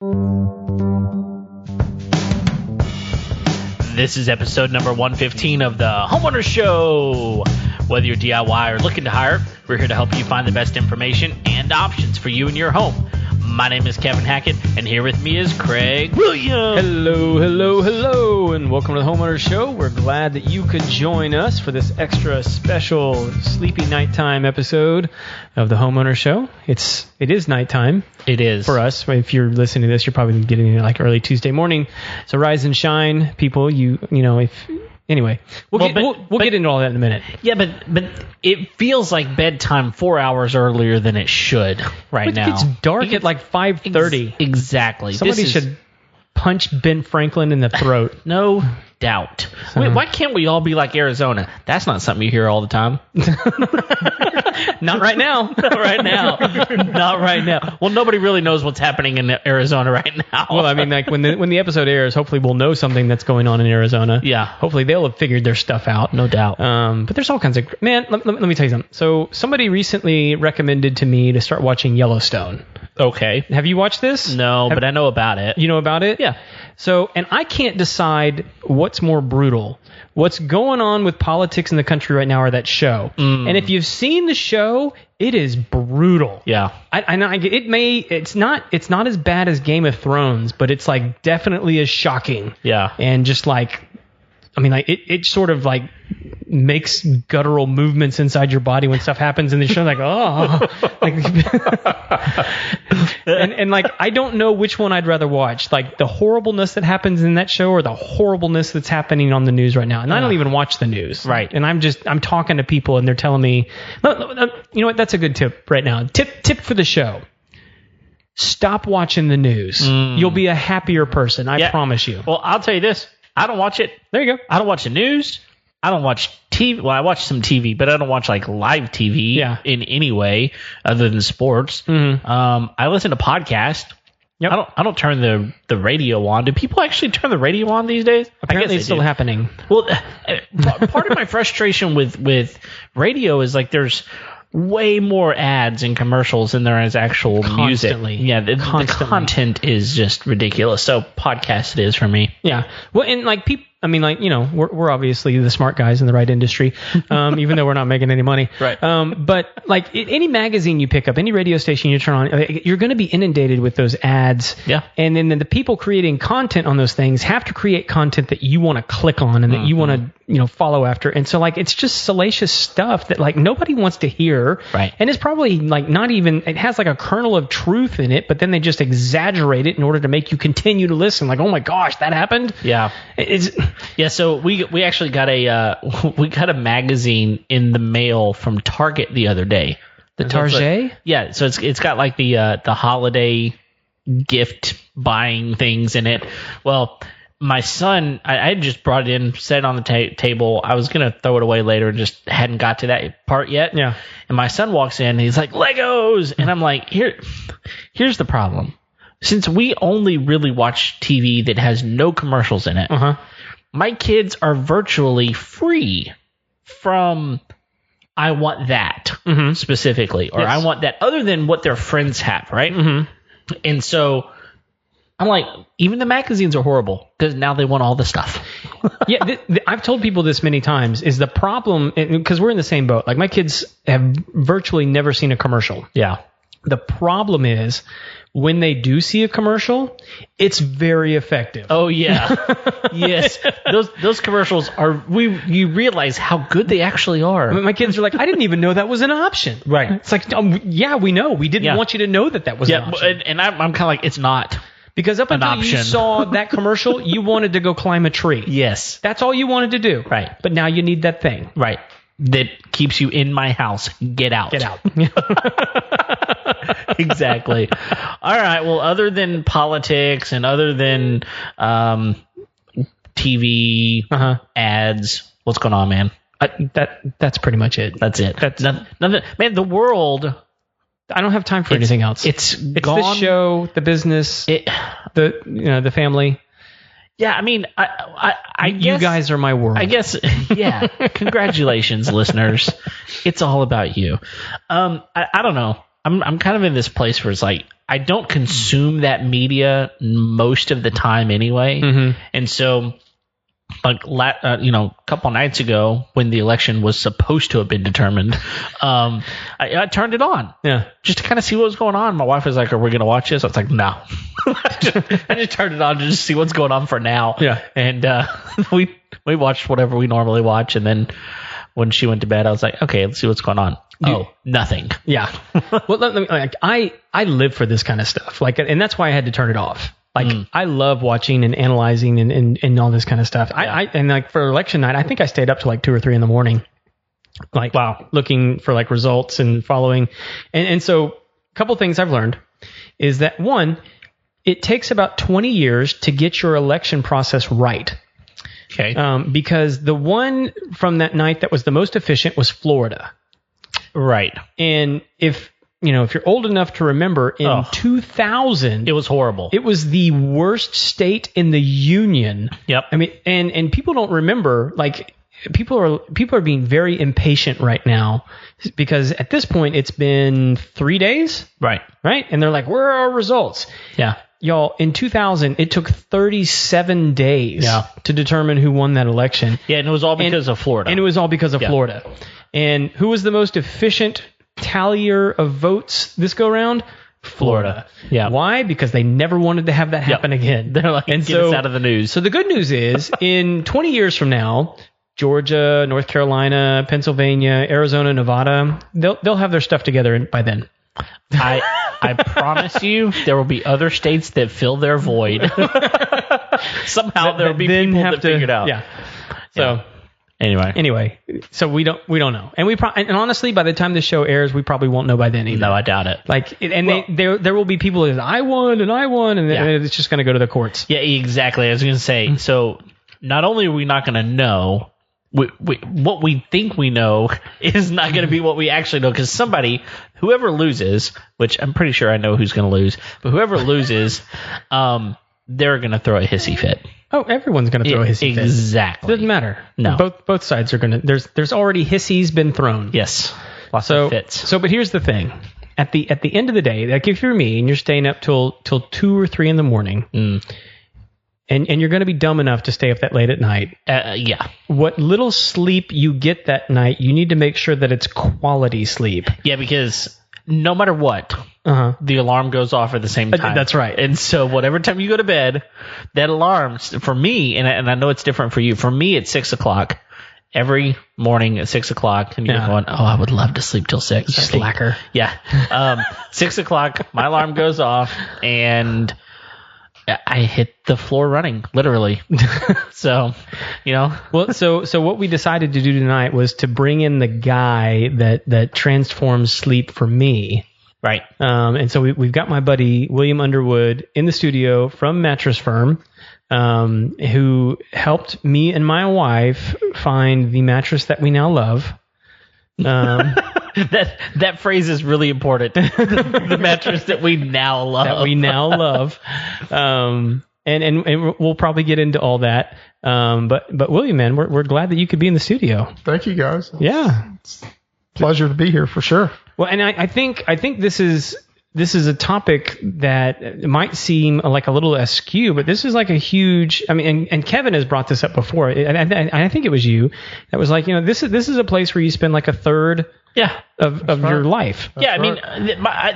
This is episode number 115 of the Homeowners Show. Whether you're DIY or looking to hire, we're here to help you find the best information and options for you and your home. My name is Kevin Hackett, and here with me is Craig Williams. Hello, and welcome to the Homeowners Show. We're glad that you could join us for this extra special sleepy nighttime episode of the Homeowners Show. It is nighttime. It is. For us. If you're listening to this, you're probably getting it like early Tuesday morning. So rise and shine, people. Anyway, we'll get into all that in a minute. Yeah, but it feels like bedtime 4 hours earlier than it should right now. It's dark at like 5:30. Exactly. Somebody should punch Ben Franklin in the throat. No doubt. Why can't we all be like Arizona? That's not something you hear all the time. Not right now. Not right now. Not right now. Well, nobody really knows what's happening in Arizona right now. Well, I mean, like when the episode airs, hopefully we'll know something that's going on in Arizona. Yeah. Hopefully they'll have figured their stuff out. No doubt. But there's all kinds of... Man, let me tell you something. So somebody recently recommended to me to start watching Yellowstone. Okay. Have you watched this? No, but I know about it. You know about it? Yeah. So, and I can't decide what's more brutal. What's going on with politics in the country right now or that show. And if you've seen the show, it is brutal. Yeah. It's not as bad as Game of Thrones, but it's like definitely as shocking. Yeah. And just like, I mean, like it sort of like makes guttural movements inside your body when stuff happens in the show. Like, oh, and like, I don't know which one I'd rather watch, like the horribleness that happens in that show or the horribleness that's happening on the news right now. And I don't even watch the news. Right. And I'm talking to people and they're telling me, no, you know what? That's a good tip right now. Tip for the show. Stop watching the news. You'll be a happier person. I promise you. Well, I'll tell you this. I don't watch it. There you go. I don't watch the news. I don't watch TV. Well, I watch some TV, but I don't watch like live TV in any way other than sports. I listen to podcasts. Yep. I don't turn the radio on. Do people actually turn the radio on these days? Apparently it's still happening. Well, part of my frustration with radio is like there's way more ads and commercials than there is actual Constantly. music. Yeah, the content is just ridiculous. So podcast it is for me. Yeah. Well, and like people, I mean, like, you know, we're obviously the smart guys in the right industry, even though we're not making any money. Right. But like any magazine you pick up, any radio station you turn on, you're going to be inundated with those ads. Yeah. And then the people creating content on those things have to create content that you want to click on and that you want to, follow after. And so like, it's just salacious stuff that like nobody wants to hear. Right. And it's probably like not even, it has like a kernel of truth in it, but then they just exaggerate it in order to make you continue to listen. Like, oh my gosh, that happened. Yeah. So we actually got a magazine in the mail from Target the other day. The Target? Yeah, so it's got like the holiday gift buying things in it. Well, my son, I just brought it in, set it on the table. I was gonna throw it away later, just hadn't got to that part yet. Yeah. And my son walks in, and he's like, Legos, and I'm like, here's the problem. Since we only really watch TV that has no commercials in it. My kids are virtually free from I want that specifically, or I want that other than what their friends have, right? And so I'm like, even the magazines are horrible because now they want all the stuff. I've told people this many times, is the problem, because we're in the same boat. Like my kids have virtually never seen a commercial. Yeah. The problem is when they do see a commercial, it's very effective. Oh yeah. Yes. Those commercials are, you realize how good they actually are. I mean, my kids are like, I didn't even know that was an option. Right. It's like, yeah, we know. We didn't want you to know that was an option. And I'm kind of like, it's not. Because up until you saw that commercial, you wanted to go climb a tree. Yes. That's all you wanted to do. Right. But now you need that thing. Right. That keeps you in my house. Get out. Get out. Exactly. All right. Well, other than politics and other than TV ads, what's going on, man? That's pretty much it. That's it. That's nothing. Man, the world. I don't have time for anything else. It's gone. The show, the business, the family. Yeah, I mean, I guess you guys are my world. I guess, yeah. Congratulations, listeners. It's all about you. I don't know. I'm kind of in this place where it's like I don't consume that media most of the time anyway, and so like a couple nights ago when the election was supposed to have been determined, I turned it on, just to kind of see what was going on. My wife was like, "Are we going to watch this?" I was like, "No." I just turned it on to just see what's going on for now. Yeah, and we watched whatever we normally watch, and then when she went to bed, I was like, "Okay, let's see what's going on." Nothing. Yeah. Well, let me, I live for this kind of stuff, and that's why I had to turn it off. I love watching and analyzing and all this kind of stuff. Yeah. For election night, I think I stayed up to 2 or 3 in the morning, looking for results and following. And so a couple things I've learned is that, one, it takes about 20 years to get your election process right. Okay. Because the one from that night that was the most efficient was Florida. Right. And if you're old enough to remember, in 2000, it was horrible. It was the worst state in the union. Yep. I mean, and people don't remember, people are being very impatient right now because at this point it's been 3 days. Right. And they're like, where are our results? Yeah. Y'all, in 2000, it took 37 days to determine who won that election. Yeah, and it was all because of Florida. And it was all because of Florida. And who was the most efficient tallier of votes this go round? Florida. Yeah. Why? Because they never wanted to have that happen again. They're like, get us out of the news. So the good news is, in 20 years from now, Georgia, North Carolina, Pennsylvania, Arizona, Nevada, they'll have their stuff together by then. I promise you, there will be other states that fill their void. Somehow there will be people that figure it out. Yeah. So anyway, so we don't know, and and honestly, by the time this show airs, we probably won't know by then either. No, I doubt it. There will be people that I won, and it's just going to go to the courts. Yeah, exactly. I was going to say. So not only are we not going to know. What we think we know is not going to be what we actually know, because whoever loses, which I'm pretty sure I know who's going to lose, but whoever loses, they're going to throw a hissy fit. Oh, everyone's going to throw a hissy fit. Exactly. Doesn't matter. No. Both sides are going to. There's already hissies been thrown. Yes. Lots of fits. But here's the thing. At the end of the day, if you're me and you're staying up till 2 or 3 in the morning. And you're going to be dumb enough to stay up that late at night. Yeah. What little sleep you get that night, you need to make sure that it's quality sleep. Yeah, because no matter what, the alarm goes off at the same time. That's right. And so whatever time you go to bed, that alarm, for me, and I know it's different for you, for me it's 6 o'clock. Every morning at 6 o'clock, and you're going, I would love to sleep till 6. Slacker. Yeah. 6 o'clock, my alarm goes off, and I hit the floor running, literally. So, Well, so what we decided to do tonight was to bring in the guy that transforms sleep for me. Right. And so we've got my buddy William Underwood in the studio from Mattress Firm, who helped me and my wife find the mattress that we now love. That phrase is really important. The mattress that we now love. And we'll probably get into all that. But William, man, we're glad that you could be in the studio. Thank you, guys. Yeah, it's a pleasure to be here for sure. Well, and I think this is a topic that might seem like a little askew, but this is like a huge. I mean, and Kevin has brought this up before, and I think it was you that was like, this is a place where you spend like a third. Of your life. That's I mean,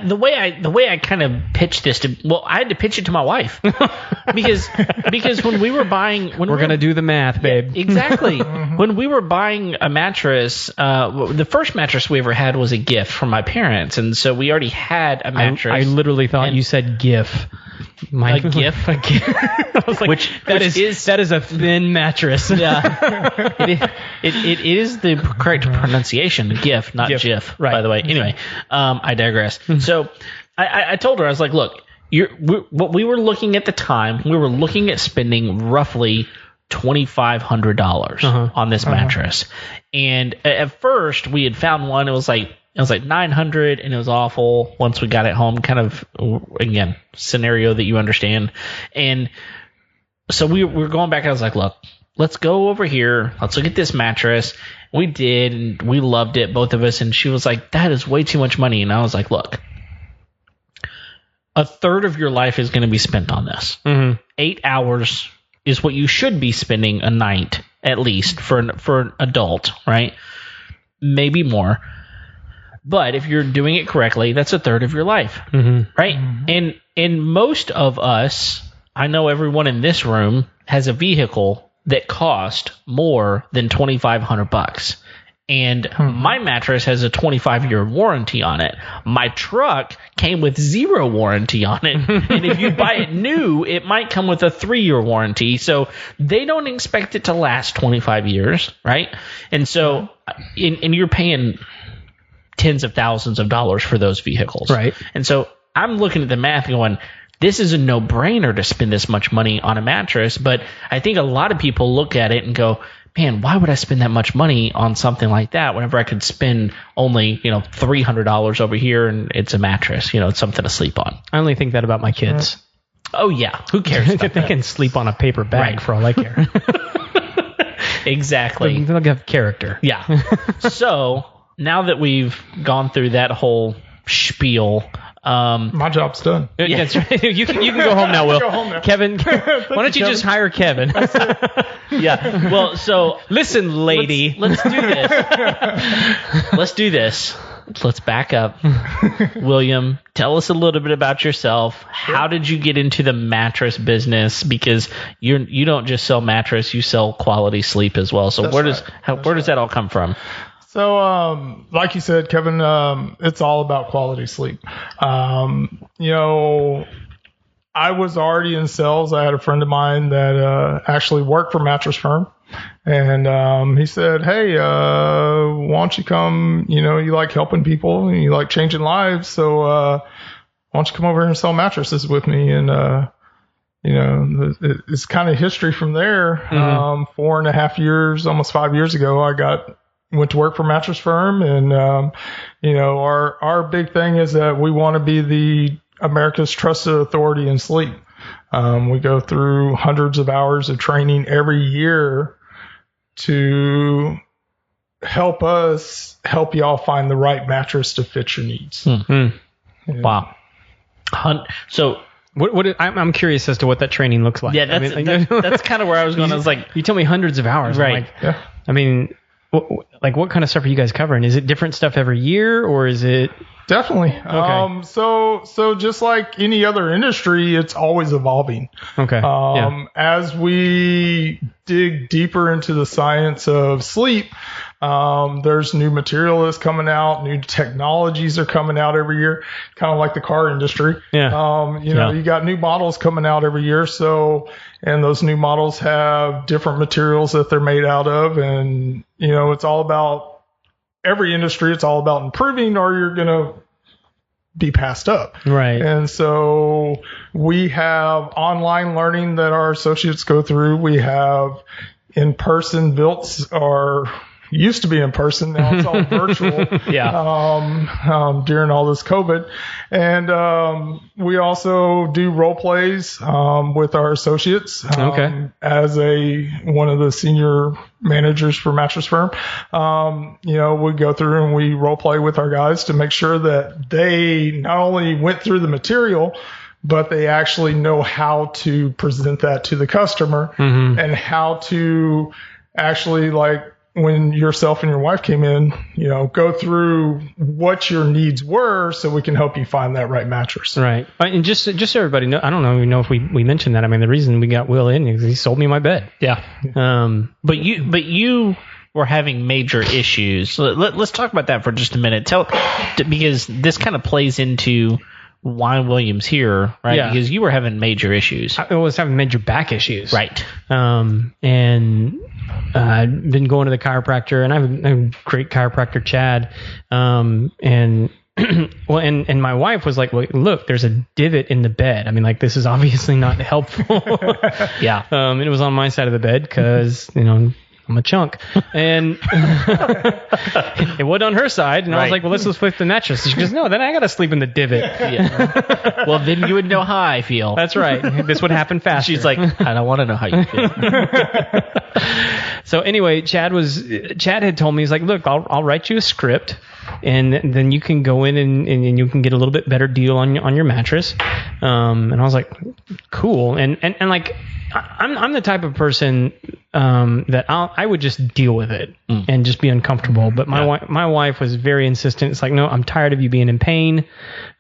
the way I kind of pitched this I had to pitch it to my wife because when we were buying, we're gonna do the math, babe. Exactly. When we were buying a mattress, the first mattress we ever had was a gift from my parents, and so we already had a mattress. I literally thought you said GIF. A GIF? A GIF. I was like, that is a thin mattress. Yeah. It is the correct pronunciation, GIF, not GIF, right. By the way. Anyway, I digress. So I told her, I was like, look, what we were looking at the time, we were looking at spending roughly $2,500 on this mattress. And at first we had found one, it was like $900, and it was awful once we got it home, kind of, again, scenario that you understand. And so we were going back, and I was like, look, let's go over here. Let's look at this mattress. We did, and we loved it, both of us. And she was like, that is way too much money. And I was like, look, a third of your life is going to be spent on this. 8 hours is what you should be spending a night, at least, for an adult, right? Maybe more. But if you're doing it correctly, that's a third of your life, right? And most of us, I know everyone in this room, has a vehicle that cost more than $2,500. And my mattress has a 25-year warranty on it. My truck came with 0 warranty on it. And if you buy it new, it might come with a 3-year warranty. So they don't expect it to last 25 years, right? And so, and you're paying tens of thousands of dollars for those vehicles. Right. And so I'm looking at the math going, this is a no-brainer to spend this much money on a mattress. But I think a lot of people look at it and go, man, why would I spend that much money on something like that whenever I could spend only, $300 over here and it's a mattress, it's something to sleep on. I only think that about my kids. Oh, yeah. Who cares about They that? can sleep on a paper bag for all I care. Exactly. They'll have character. Yeah. So now that we've gone through that whole spiel, My job's done. Yeah, that's right. You can go home now, Will. Go home now. Kevin, why don't you just hire Kevin? yeah. Well, so Listen, lady. let's do this. Let's do this. Let's back up. William, tell us a little bit about yourself. How did you get into the mattress business? Because you don't just sell mattress, you sell quality sleep as well. So where does that all come from? So, like you said, Kevin, it's all about quality sleep. I was already in sales. I had a friend of mine that actually worked for Mattress Firm. And he said, hey, why don't you come, you like helping people and you like changing lives. So why don't you come over here and sell mattresses with me? And, it's kind of history from there. 4.5 years, almost 5 years ago, went to work for Mattress Firm, and our big thing is that we want to be the America's trusted authority in sleep. We go through hundreds of hours of training every year to help y'all find the right mattress to fit your needs. Wow. So I'm curious as to what that training looks like. yeah, that's kind of where I was going. I was like, you told me hundreds of hours. Right. What kind of stuff are you guys covering? Is it different stuff every year, or is it? Definitely. Okay. So just like any other industry, it's always evolving. Okay. As we dig deeper into the science of sleep, there's new material that's coming out, new technologies are coming out every year, kind of like the car industry. Yeah. You got new models coming out every year. So, and those new models have different materials that they're made out of. And, it's all about every industry. It's all about improving, or you're going to be passed up. Right. And so we have online learning that our associates go through. We have in-person builds, or used to be in person. Now it's all virtual. yeah. During all this COVID. And we also do role plays with our associates. As one of the senior managers for Mattress Firm, we go through and we role play with our guys to make sure that they not only went through the material, but they actually know how to present that to the customer, and how to actually, like, when yourself and your wife came in, go through what your needs were so we can help you find that right mattress. Right. And just so everybody know, I don't know if we mentioned that. I mean, the reason we got Will in is he sold me my bed. Yeah. But you were having major issues. Let's talk about that for just a minute. Because this kind of plays into why William's here, right? Yeah. Because you were having major issues. I was having major back issues. Right. And I've been going to the chiropractor, and I have a great chiropractor, Chad. And my wife was like, well, look, there's a divot in the bed. I mean, like, this is obviously not helpful. Yeah. And it was on my side of the bed because, I'm a chunk. And it wasn't on her side. And I was like, well, let's just flip the mattress. She goes, no, then I got to sleep in the divot. Yeah. Well, then you would know how I feel. That's right. This would happen faster. She's like, I don't want to know how you feel. So anyway, Chad had told me, he's like, look, I'll write you a script, and then you can go in and you can get a little bit better deal on your mattress. And I was like, cool. And like, I'm the type of person that I would just deal with it and just be uncomfortable. But my wife was very insistent. It's like, no, I'm tired of you being in pain,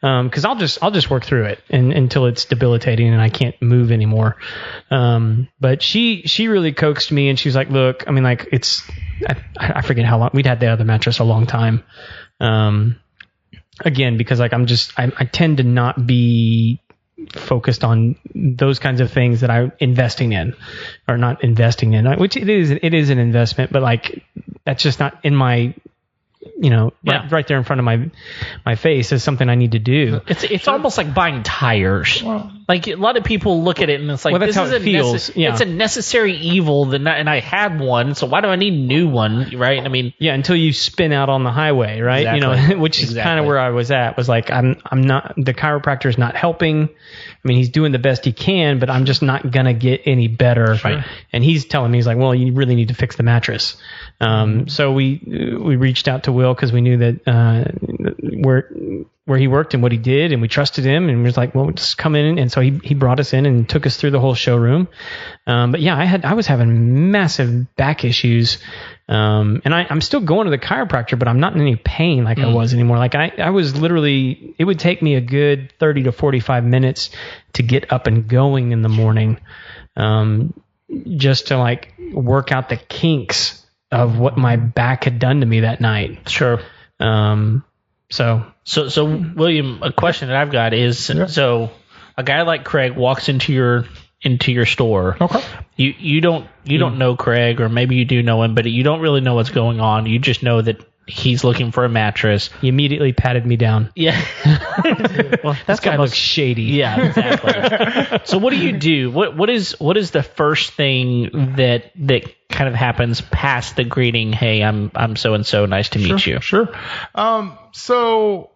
because I'll just work through it until it's debilitating and I can't move anymore. But she really coaxed me, and she's like, look, I mean, like, I forget how long we'd had the other mattress, a long time. Again, because like I tend to not be focused on those kinds of things that I'm investing in, or not investing in, which it is an investment, but like, that's just not in my, right there in front of my face is something I need to do. It's almost like buying tires. Like, a lot of people look at it and it's like, well, that's this how is it feels. It's a necessary evil, and I had one, so why do I need a new one, right? I mean, until you spin out on the highway, right? Exactly. Which is kind of where I was at. Was like, I'm not, the chiropractor is not helping. I mean, he's doing the best he can, but I'm just not gonna get any better. Right. And he's telling me, he's like, well, you really need to fix the mattress. So we reached out to Will, because we knew that where he worked and what he did, and we trusted him, and we was like, well, just come in. And so he brought us in and took us through the whole showroom. But yeah, I was having massive back issues. And I'm still going to the chiropractor, but I'm not in any pain like I was anymore. Like I was literally, it would take me a good 30 to 45 minutes to get up and going in the morning, just to like work out the kinks of what my back had done to me that night. Sure. So William, a question that I've got is, so a guy like Craig walks into your store. Okay. You don't know Craig, or maybe you do know him, but you don't really know what's going on. You just know that he's looking for a mattress. He immediately patted me down. Yeah. Well, this guy looks shady. Yeah, exactly. So what do you do? What is the first thing that kind of happens past the greeting? Hey, I'm so and so. Nice to meet you. Sure. So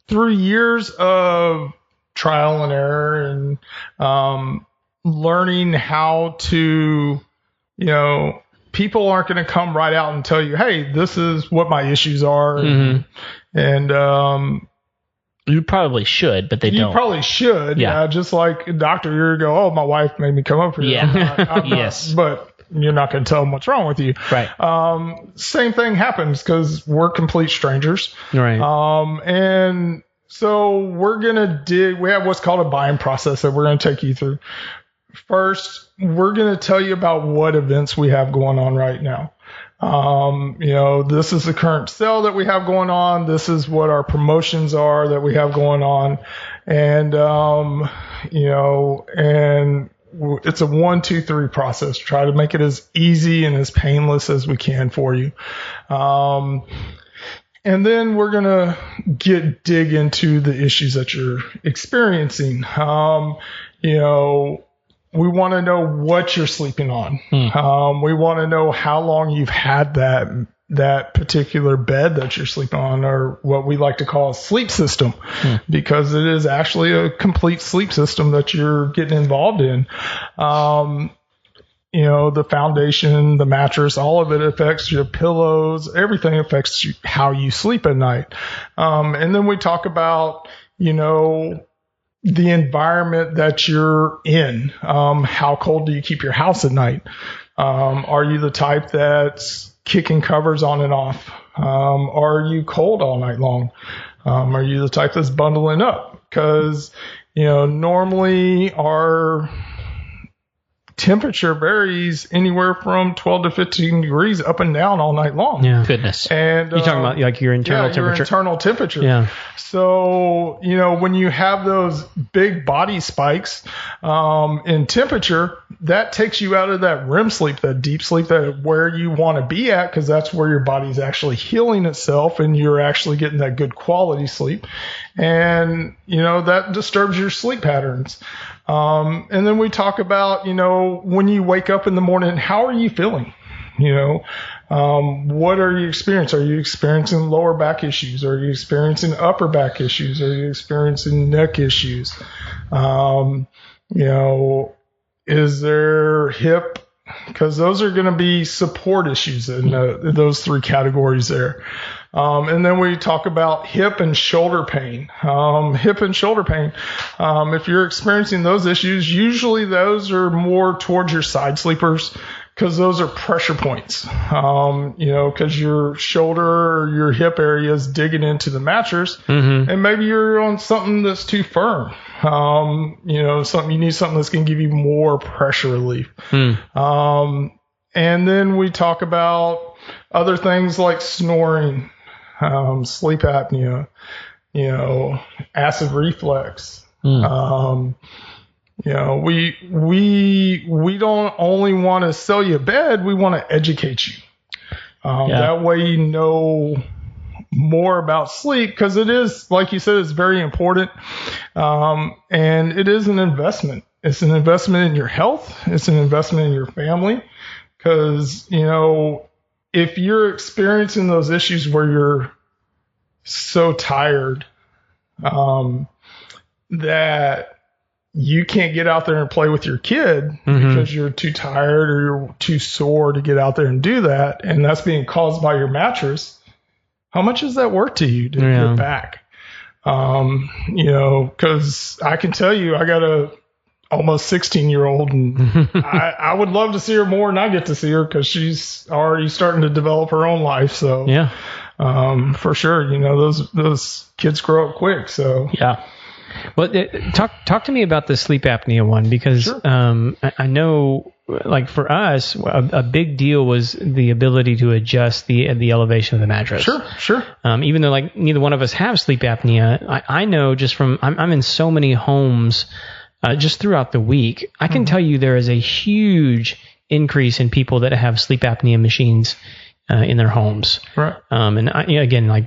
through years of trial and error and learning how to, people aren't going to come right out and tell you, hey, this is what my issues are. And you probably should, but they don't. You probably should. Yeah. Just like a doctor, you're going to go, oh, my wife made me come up here. Yeah. I'm Yes. But you're not going to tell them what's wrong with you. Right. Same thing happens, because we're complete strangers. Right. And so we're going to we have what's called a buying process that we're going to take you through. First, we're going to tell you about what events we have going on right now. This is the current sale that we have going on. This is what our promotions are that we have going on. And, and it's a 1, 2, 3 process. Try to make it as easy and as painless as we can for you. And then we're going to dig into the issues that you're experiencing. We want to know what you're sleeping on. We want to know how long you've had that particular bed that you're sleeping on, or what we like to call a sleep system, because it is actually a complete sleep system that you're getting involved in. The foundation, the mattress, all of it affects your pillows. Everything affects how you sleep at night. And then we talk about, the environment that you're in. How cold do you keep your house at night? Are you the type that's kicking covers on and off? Are you cold all night long? Are you the type that's bundling up? Because, normally our temperature varies anywhere from 12 to 15 degrees up and down all night long. Yeah. Goodness. And you're talking about like your internal temperature? Your internal temperature. Yeah. So, when you have those big body spikes in temperature, that takes you out of that REM sleep, that deep sleep, that where you want to be at, because that's where your body's actually healing itself and you're actually getting that good quality sleep. And, that disturbs your sleep patterns. And then we talk about, when you wake up in the morning, how are you feeling? What are you experiencing? Are you experiencing lower back issues? Are you experiencing upper back issues? Are you experiencing neck issues? Is there hip because those are going to be support issues in those 3 categories there. And then we talk about hip and shoulder pain. Hip and shoulder pain. If you're experiencing those issues, usually those are more towards your side sleepers, because those are pressure points. Because your shoulder or your hip area is digging into the mattress, and maybe you're on something that's too firm. You need something that's going to give you more pressure relief. And then we talk about other things like snoring, sleep apnea, acid reflux. We don't only want to sell you a bed, we want to educate you. That way you know more about sleep, because it is, like you said, it's very important. And it is an investment. It's an investment in your health. It's an investment in your family. Because, if you're experiencing those issues where you're so tired that you can't get out there and play with your kid because you're too tired or you're too sore to get out there and do that, and that's being caused by your mattress, how much is that worth to you to get back? Because I can tell you, I got a almost 16-year-old, and I would love to see her more than I get to see her, because she's already starting to develop her own life. So for sure, those kids grow up quick. So Well, talk to me about the sleep apnea one, because I know, like for us, a big deal was the ability to adjust the elevation of the mattress. Sure. Even though like neither one of us have sleep apnea, I know just from I'm in so many homes just throughout the week. I can tell you there is a huge increase in people that have sleep apnea machines in their homes. Right. And again, like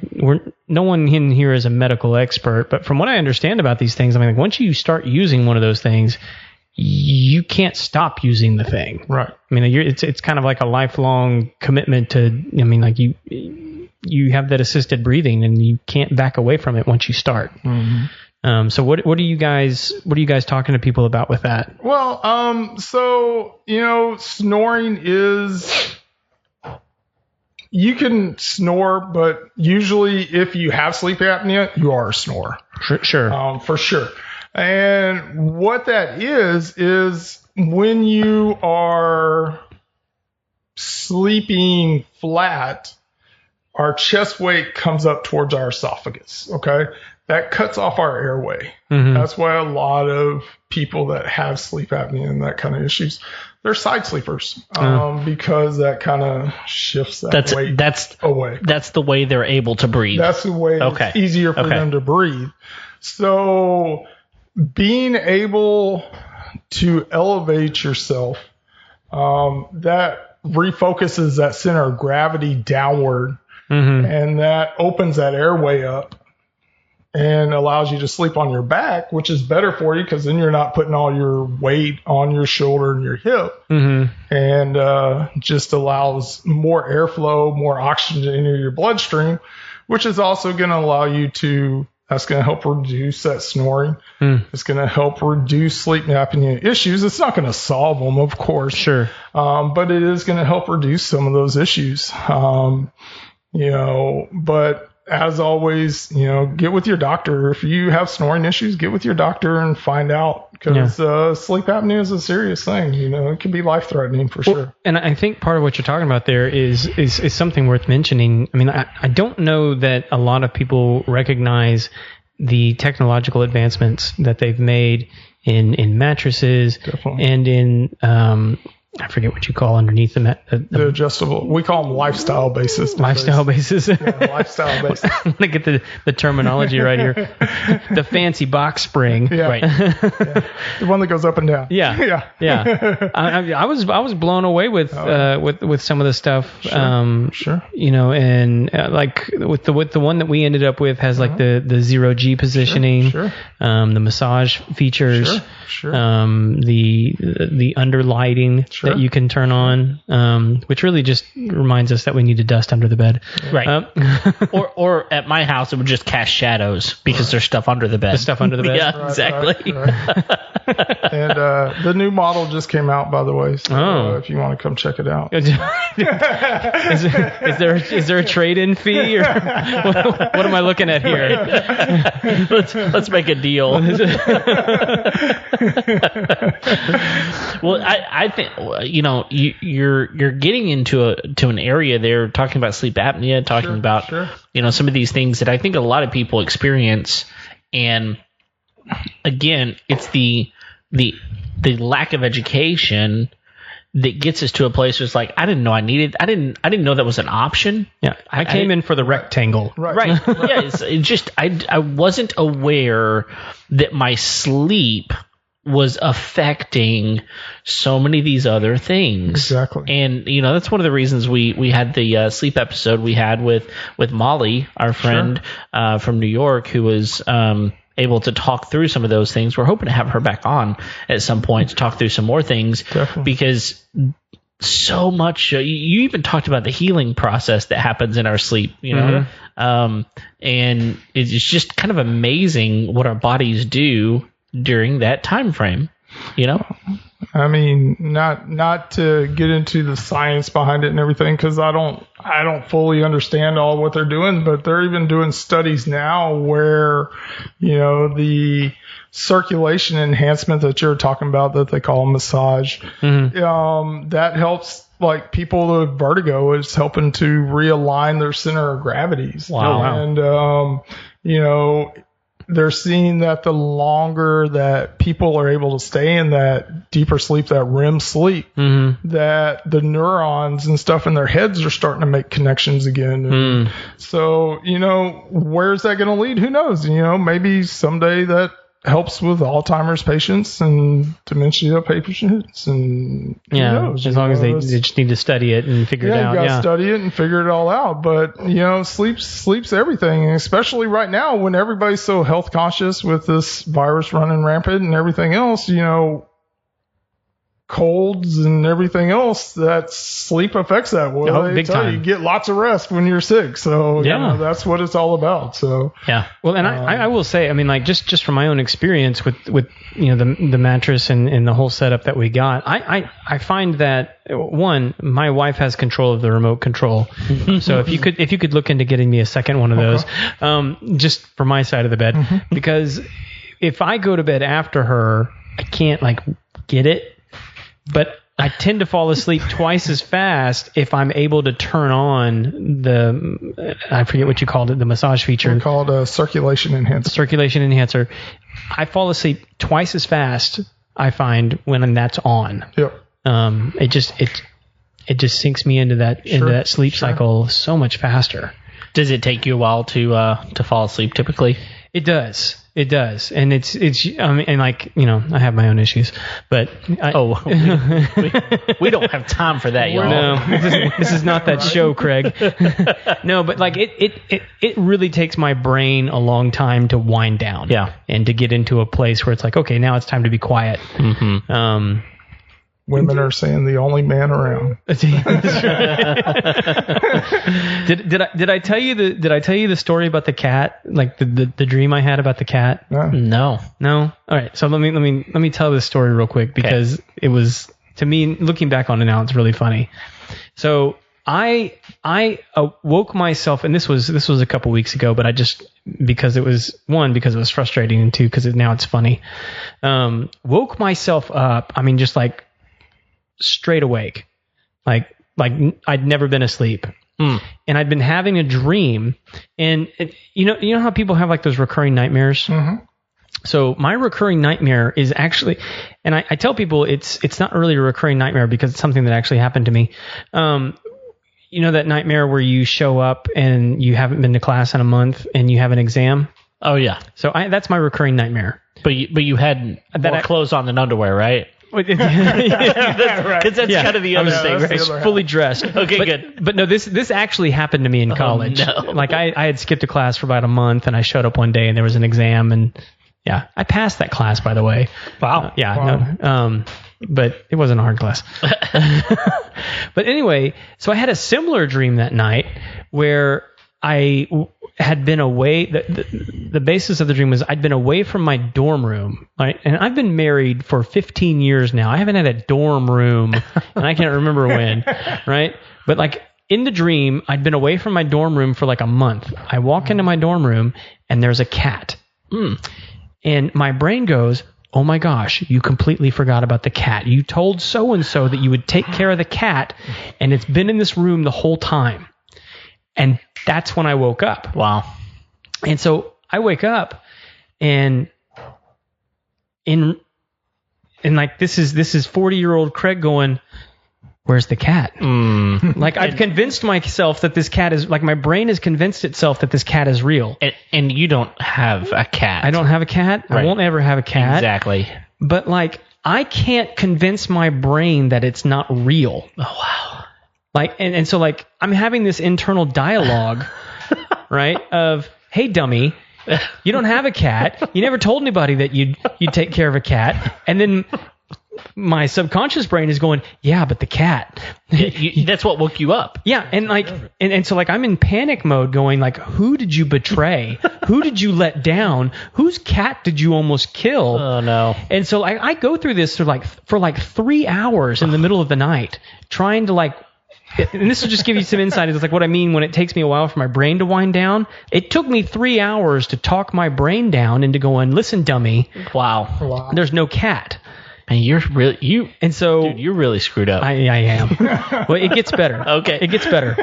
no one in here is a medical expert, but from what I understand about these things, I mean, like once you start using one of those things, you can't stop using the thing. Right. I mean, it's kind of like a lifelong commitment to, I mean, like you have that assisted breathing and you can't back away from it once you start. So what are you guys talking to people about with that? Well, snoring is, you can snore, but usually if you have sleep apnea, you are a snorer. Sure. For sure. And what that is when you are sleeping flat, our chest weight comes up towards our esophagus. Okay. That cuts off our airway. That's why a lot of people that have sleep apnea and that kind of issues, they're side sleepers, because that kind of shifts that weight away. That's the way they're able to breathe. That's the way it's easier for them to breathe. So being able to elevate yourself, that refocuses that center of gravity downward, and that opens that airway up and allows you to sleep on your back, which is better for you because then you're not putting all your weight on your shoulder and your hip, and just allows more airflow, more oxygen into your bloodstream, which is also going to allow you to, that's going to help reduce that snoring. It's going to help reduce sleep apnea issues. It's not going to solve them, of course. Sure. But it is going to help reduce some of those issues. But as always, get with your doctor. If you have snoring issues, get with your doctor and find out, because sleep apnea is a serious thing. It can be life-threatening for sure. And I think part of what you're talking about there is something worth mentioning. I mean, I don't know that a lot of people recognize the technological advancements that they've made in mattresses. Definitely. And in I forget what you call underneath the adjustable. We call them lifestyle bases. Lifestyle bases. Lifestyle bases. I want to get the terminology right here. The fancy box spring. Yeah. Right. The one that goes up and down. Yeah. I was blown away with some of the stuff. Sure. And like with the one that we ended up with has like the 0G positioning. Sure. The massage features. Sure. The underlighting that you can turn on, which really just reminds us that we need to dust under the bed. Right. Or at my house, it would just cast shadows because there's stuff under the bed. The stuff under the bed. Yeah, exactly. Right. And the new model just came out, by the way. So if you want to come check it out. Is there a trade-in fee, or what am I looking at here? Let's make a deal. Well, I think you're getting into an area there, talking about sleep apnea, talking about some of these things that I think a lot of people experience, and again, it's the lack of education that gets us to a place where it's like, I didn't know I didn't know that was an option. Yeah, I came in for the rectangle. Right. Yeah, it just I wasn't aware that my sleep was affecting so many of these other things. Exactly. And that's one of the reasons we had the sleep episode we had with Molly, our friend from New York, who was able to talk through some of those things. We're hoping to have her back on at some point to talk through some more things. Definitely. Because so much you even talked about the healing process that happens in our sleep, and it's just kind of amazing what our bodies do during that time frame. I mean, not to get into the science behind it and everything, because I don't fully understand all what they're doing, but they're even doing studies now where the circulation enhancement that you're talking about, that they call massage, that helps, like, people with vertigo, is helping to realign their center of gravities. Wow. And they're seeing that the longer that people are able to stay in that deeper sleep, that REM sleep, that the neurons and stuff in their heads are starting to make connections again. So, where's that going to lead? Who knows? Maybe someday that helps with Alzheimer's patients and dementia patients, and who knows, as long as they just need to study it and figure it out. You got to study it and figure it all out. But sleep's everything, and especially right now when everybody's so health conscious with this virus running rampant and everything else. Colds and everything else, that sleep affects that. Well, they big tell time. you get lots of rest when you're sick. So that's what it's all about. So well, and I will say, I mean, like just from my own experience with the mattress and the whole setup that we got, I find that, one, my wife has control of the remote control. So if you could look into getting me a second one of those, just for my side of the bed, because if I go to bed after her, I can't get it. But I tend to fall asleep twice as fast if I'm able to turn on I forget what you called it, the massage feature. We call it a circulation enhancer. Circulation enhancer. I fall asleep twice as fast, I find, when that's on. Yep. It just sinks me into that sleep cycle so much faster. Does it take you a while to fall asleep typically? It does. It does. And it's and I have my own issues, but we don't have time for that, y'all. No, this is not that show, Craig. No, but it really takes my brain a long time to wind down. Yeah. And to get into a place where it's like, okay, now it's time to be quiet. Women are saying the only man around. Did I tell you the story about the cat? Like the dream I had about the cat? No. All right. So let me tell this story real quick, because it was, to me, looking back on it now, it's really funny. So I woke myself, and this was a couple weeks ago, but because it was frustrating, and two, because now it's funny. Woke myself up. I mean, just like straight awake, like I'd never been asleep, and I'd been having a dream, and you know how people have like those recurring nightmares. So my recurring nightmare is actually, and I tell people it's not really a recurring nightmare because it's something that actually happened to me. That nightmare where you show up and you haven't been to class in a month and you have an exam. Oh yeah. So that's my recurring nightmare. But you had more clothes on than underwear, right? Because that's kind of the other thing, right? It's fully dressed. Okay, good. But no, this actually happened to me in college. No. Like I had skipped a class for about a month, and I showed up one day and there was an exam, and I passed that class, by the way. Wow. No, but it wasn't a hard class. But anyway, so I had a similar dream that night where I had been away. The basis of the dream was I'd been away from my dorm room, right? And I've been married for 15 years now. I haven't had a dorm room, and I can't remember when, right? But like in the dream, I'd been away from my dorm room for like a month. I walk into my dorm room, and there's a cat. And my brain goes, oh my gosh, you completely forgot about the cat. You told so-and-so that you would take care of the cat, and it's been in this room the whole time. And that's when I woke up. Wow. And so I wake up, and like this is 40-year-old Craig going, where's the cat? Like I've convinced myself that this cat is, like my brain has convinced itself that this cat is real. And you don't have a cat. I don't have a cat. Right. I won't ever have a cat. Exactly. But like I can't convince my brain that it's not real. Oh, wow. Like, and so like I'm having this internal dialogue, right? Of, hey, dummy, you don't have a cat. You never told anybody that you'd take care of a cat. And then my subconscious brain is going, yeah, but the cat. That's what woke you up. Yeah, and like, and so like I'm in panic mode, going like, who did you betray? Who did you let down? Whose cat did you almost kill? Oh no! And so I go through this for like 3 hours in the middle of the night, trying to like. And this will just give you some insight. It's like what I mean when it takes me a while for my brain to wind down. It took me 3 hours to talk my brain down into going, listen, dummy. Wow. There's no cat. And you're really and so dude, you're really screwed up. I am. Well, it gets better. Okay. It gets better.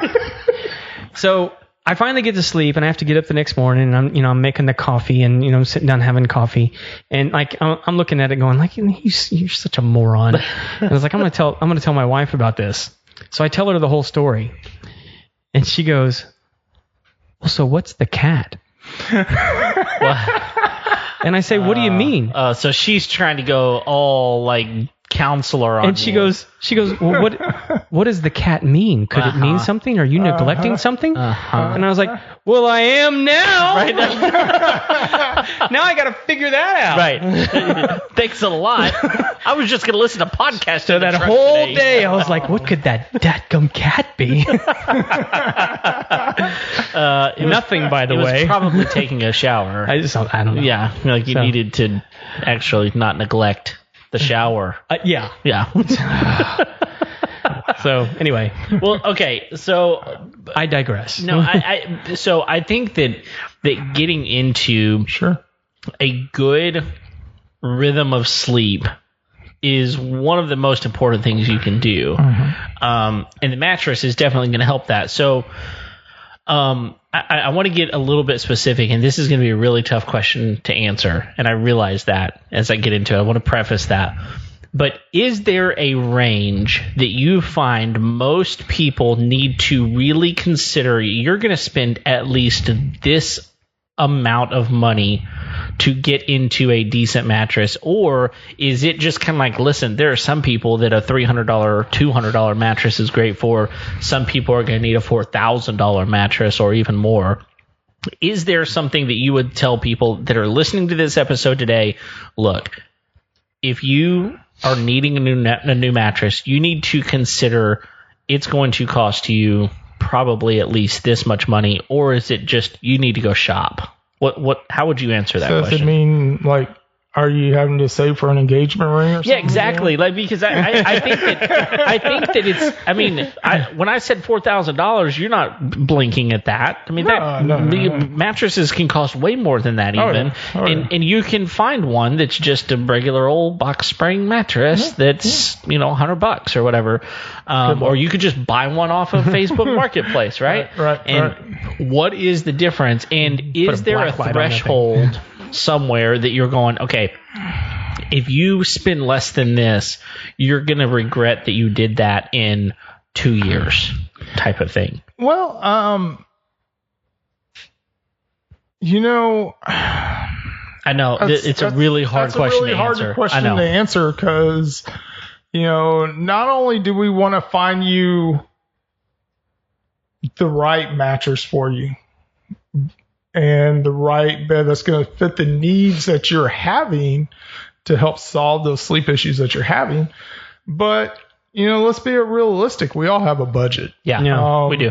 So I finally get to sleep, and I have to get up the next morning, and I'm making the coffee, and I'm sitting down having coffee, and like I'm looking at it going like, you're such a moron. And I was like, I'm gonna tell my wife about this. So I tell her the whole story, and she goes, well, so what's the cat? And I say, what do you mean? So she's trying to go all like counselor on and she goes, well, what does the cat mean? Could it mean something? Are you neglecting something? And I was like, well, I am now. Right. Now I got to figure that out. Right. Thanks a lot. I was just going to listen to podcasts. So that whole day I was like, what could that dadgum cat be? Nothing, by the way. It was probably taking a shower. I don't know. Yeah. Like you needed to actually not neglect the shower. Yeah. So anyway, well, okay. So I digress. No, so I think that getting into a good rhythm of sleep is one of the most important things you can do. And the mattress is definitely going to help that. So I want to get a little bit specific, and this is going to be a really tough question to answer. And I realize that as I get into it. I want to preface that. But is there a range that you find most people need to really consider? You're going to spend at least this amount of money to get into a decent mattress, or is it just kind of like, listen, there are some people that a $300 or $200 mattress is great for. Some people are going to need a $4,000 mattress or even more. Is there something that you would tell people that are listening to this episode today? Look, if you are needing a new mattress, you need to consider it's going to cost you probably at least this much money, or is it just you need to go shop? How would you answer that question? Does it mean like, are you having to save for an engagement ring or something? Yeah, exactly. Like, because I think that it's. I mean, when I said $4,000, you're not blinking at that. I mean, mattresses can cost way more than that even, and you can find one that's just a regular old box spring mattress that's $100 or whatever, or you could just buy one off of Facebook Marketplace, right? And what is the difference? And is there a threshold somewhere that you're going, okay, if you spend less than this, you're going to regret that you did that in 2 years type of thing? Well, I know it's a really hard question to answer. It's a really hard question to answer because, not only do we want to find you the right mattress for you, and the right bed that's going to fit the needs that you're having to help solve those sleep issues that you're having. But, let's be realistic. We all have a budget. Yeah, we do.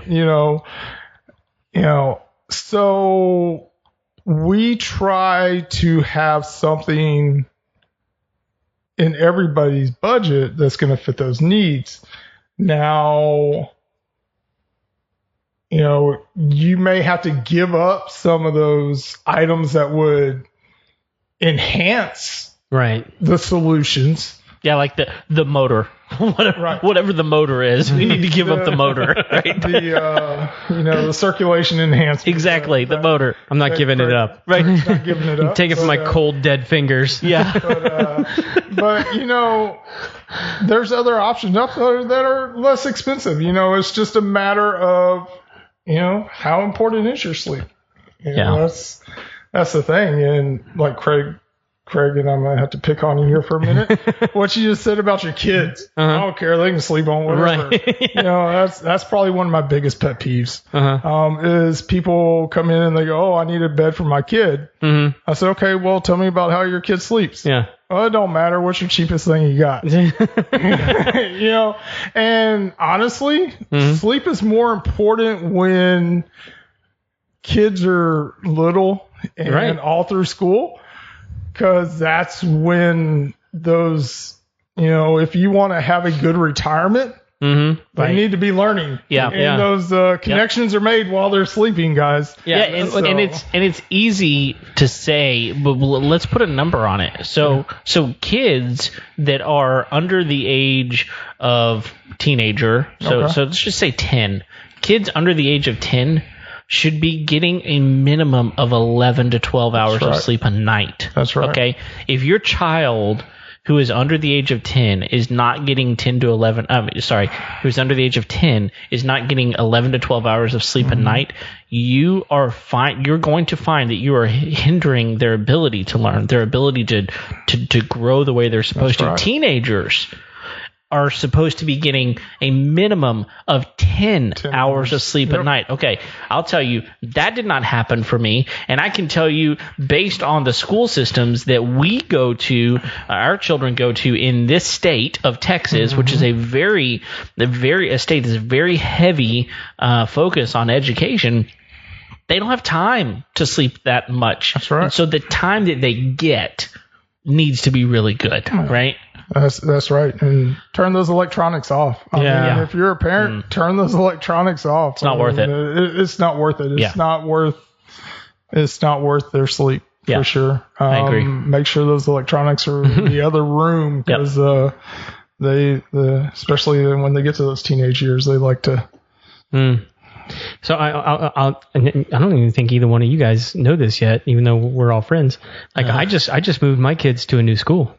So we try to have something in everybody's budget that's going to fit those needs. Now, you may have to give up some of those items that would enhance the solutions. Yeah, like the motor. Whatever the motor is, we need to give up the motor, right? The circulation enhancement. Exactly, the motor. I'm not giving it up. Right. Not giving it up. Take it from my cold, dead fingers. Yeah. But there's other options up there that are less expensive. It's just a matter of, how important is your sleep? That's the thing. And like Craig, and I'm going to have to pick on you here for a minute. What you just said about your kids. I don't care. They can sleep on whatever. Right. That's probably one of my biggest pet peeves. Is people come in and they go, I need a bed for my kid. I said, okay, well, tell me about how your kid sleeps. Yeah. Well, it don't matter. What's your cheapest thing you got? And honestly, sleep is more important when kids are little and all through school. Because that's when those, if you want to have a good retirement, they need to be learning. Yeah. And those connections are made while they're sleeping, guys. Yeah, and it's easy to say, but let's put a number on it. So kids that are under the age of teenager, so let's just say 10. Kids under the age of 10 should be getting a minimum of 11 to 12 hours of sleep a night. That's right. Okay? If your child who is under the age of 10 is not getting 10 to 11, who's under the age of 10 is not getting 11 to 12 hours of sleep a night, you're going to find that you are hindering their ability to learn, their ability to grow the way they're supposed to. Teenagers are supposed to be getting a minimum of 10 hours of sleep a night. Okay, I'll tell you, that did not happen for me. And I can tell you, based on the school systems that we go to, our children go to in this state of Texas, which is a state that's very heavy focus on education, they don't have time to sleep that much. That's right. And so the time that they get needs to be really good, right? That's right. And turn those electronics off. I mean, if you're a parent, turn those electronics off. It's not worth it. It's not worth it. It's not worth their sleep for sure. I agree. Make sure those electronics are in the other room because especially when they get to those teenage years, they like to. So I don't even think either one of you guys know this yet, even though we're all friends. Like I just moved my kids to a new school.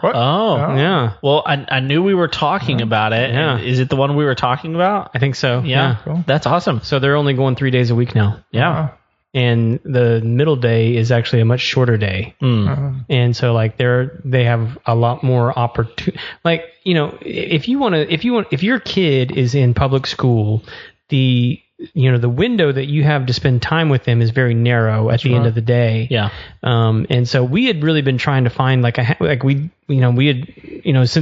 What? Oh, yeah. Well, I knew we were talking about it. Yeah. Is it the one we were talking about? I think so. Yeah. Cool. That's awesome. So they're only going 3 days a week now. Yeah. And the middle day is actually a much shorter day. And so like they have a lot more opportunity. Like, if your kid is in public school, the window that you have to spend time with them is very narrow at the end of the day. Yeah. And so we had really been trying to find since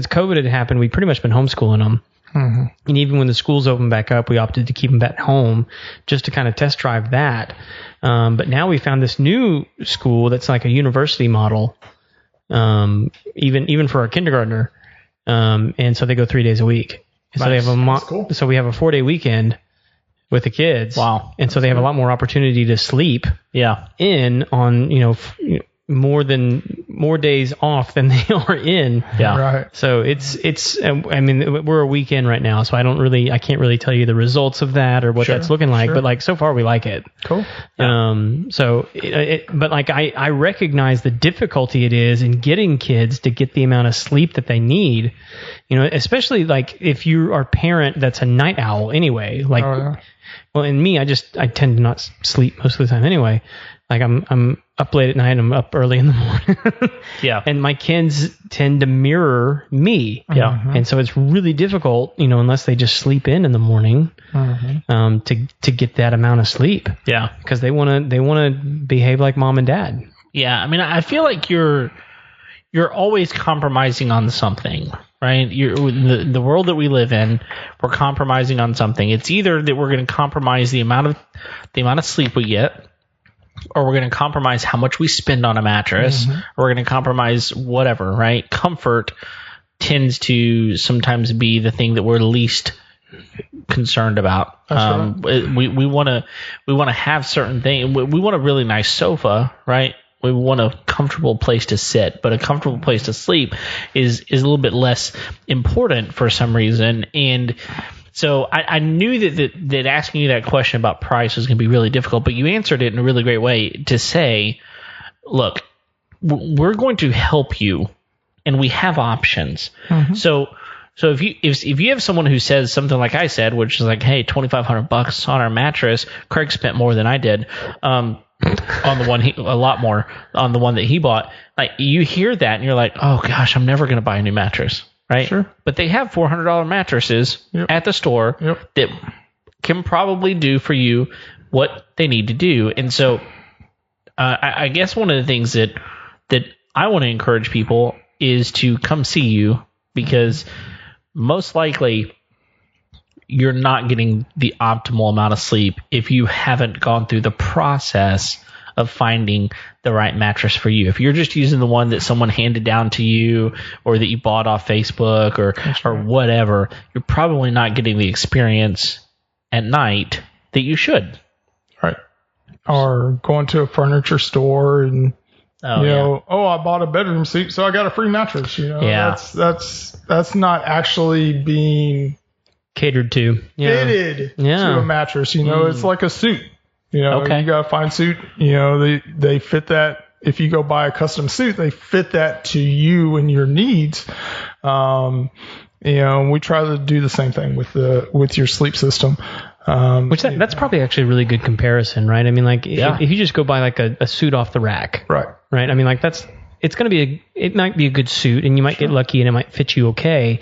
COVID had happened, we'd pretty much been homeschooling them. And even when the schools opened back up, we opted to keep them at home just to kind of test drive that. But now we found this new school that's like a university model, even for our kindergartner. And so they go 3 days a week. And so they have cool. So we have a 4-day weekend with the kids. Wow. And so they have a lot more opportunity to sleep in on, more days off than they are in. Yeah. Right. So we're a week in right now, so I can't really tell you the results of that or what that's looking like, but like so far we like it. Cool. But like I recognize the difficulty it is in getting kids to get the amount of sleep that they need, especially like if you are a parent that's a night owl anyway, like, well, in me, I tend to not sleep most of the time anyway. Like I'm up late at night and I'm up early in the morning. Yeah. And my kids tend to mirror me. Yeah. And so it's really difficult, unless they just sleep in the morning, to get that amount of sleep. Yeah. Because they want to behave like mom and dad. Yeah. I mean, I feel like you're always compromising on something, right? The world that we live in, we're compromising on something. It's either that we're going to compromise the amount of sleep we get, or we're going to compromise how much we spend on a mattress, or we're going to compromise whatever, right? Comfort tends to sometimes be the thing that we're least concerned about. We want to have certain things. We want a really nice sofa, right? We want a comfortable place to sit, but a comfortable place to sleep is a little bit less important for some reason. And so I knew that asking you that question about price was going to be really difficult, but you answered it in a really great way to say, look, we're going to help you, and we have options. So if you have someone who says something like I said, which is like, hey, $2,500 on our mattress, Craig spent more than I did. On the one a lot more on the one that he bought. Like, you hear that and you're like, oh gosh, I'm never going to buy a new mattress, right? Sure. But they have $400 mattresses at the store that can probably do for you what they need to do. And so I guess one of the things that I want to encourage people is to come see you, because most likely you're not getting the optimal amount of sleep if you haven't gone through the process of finding the right mattress for you. If you're just using the one that someone handed down to you, or that you bought off Facebook or whatever, you're probably not getting the experience at night that you should. Right. Or going to a furniture store and I bought a bedroom suite, so I got a free mattress. That's not actually being catered to, fitted to a mattress. It's like a suit. You got a fine suit. They fit that. If you go buy a custom suit, they fit that to you and your needs. We try to do the same thing with your sleep system. That's probably actually a really good comparison, right? I mean, like, if you just go buy like a suit off the rack, right? I mean, like, it might be a good suit, and you might get lucky and it might fit you okay.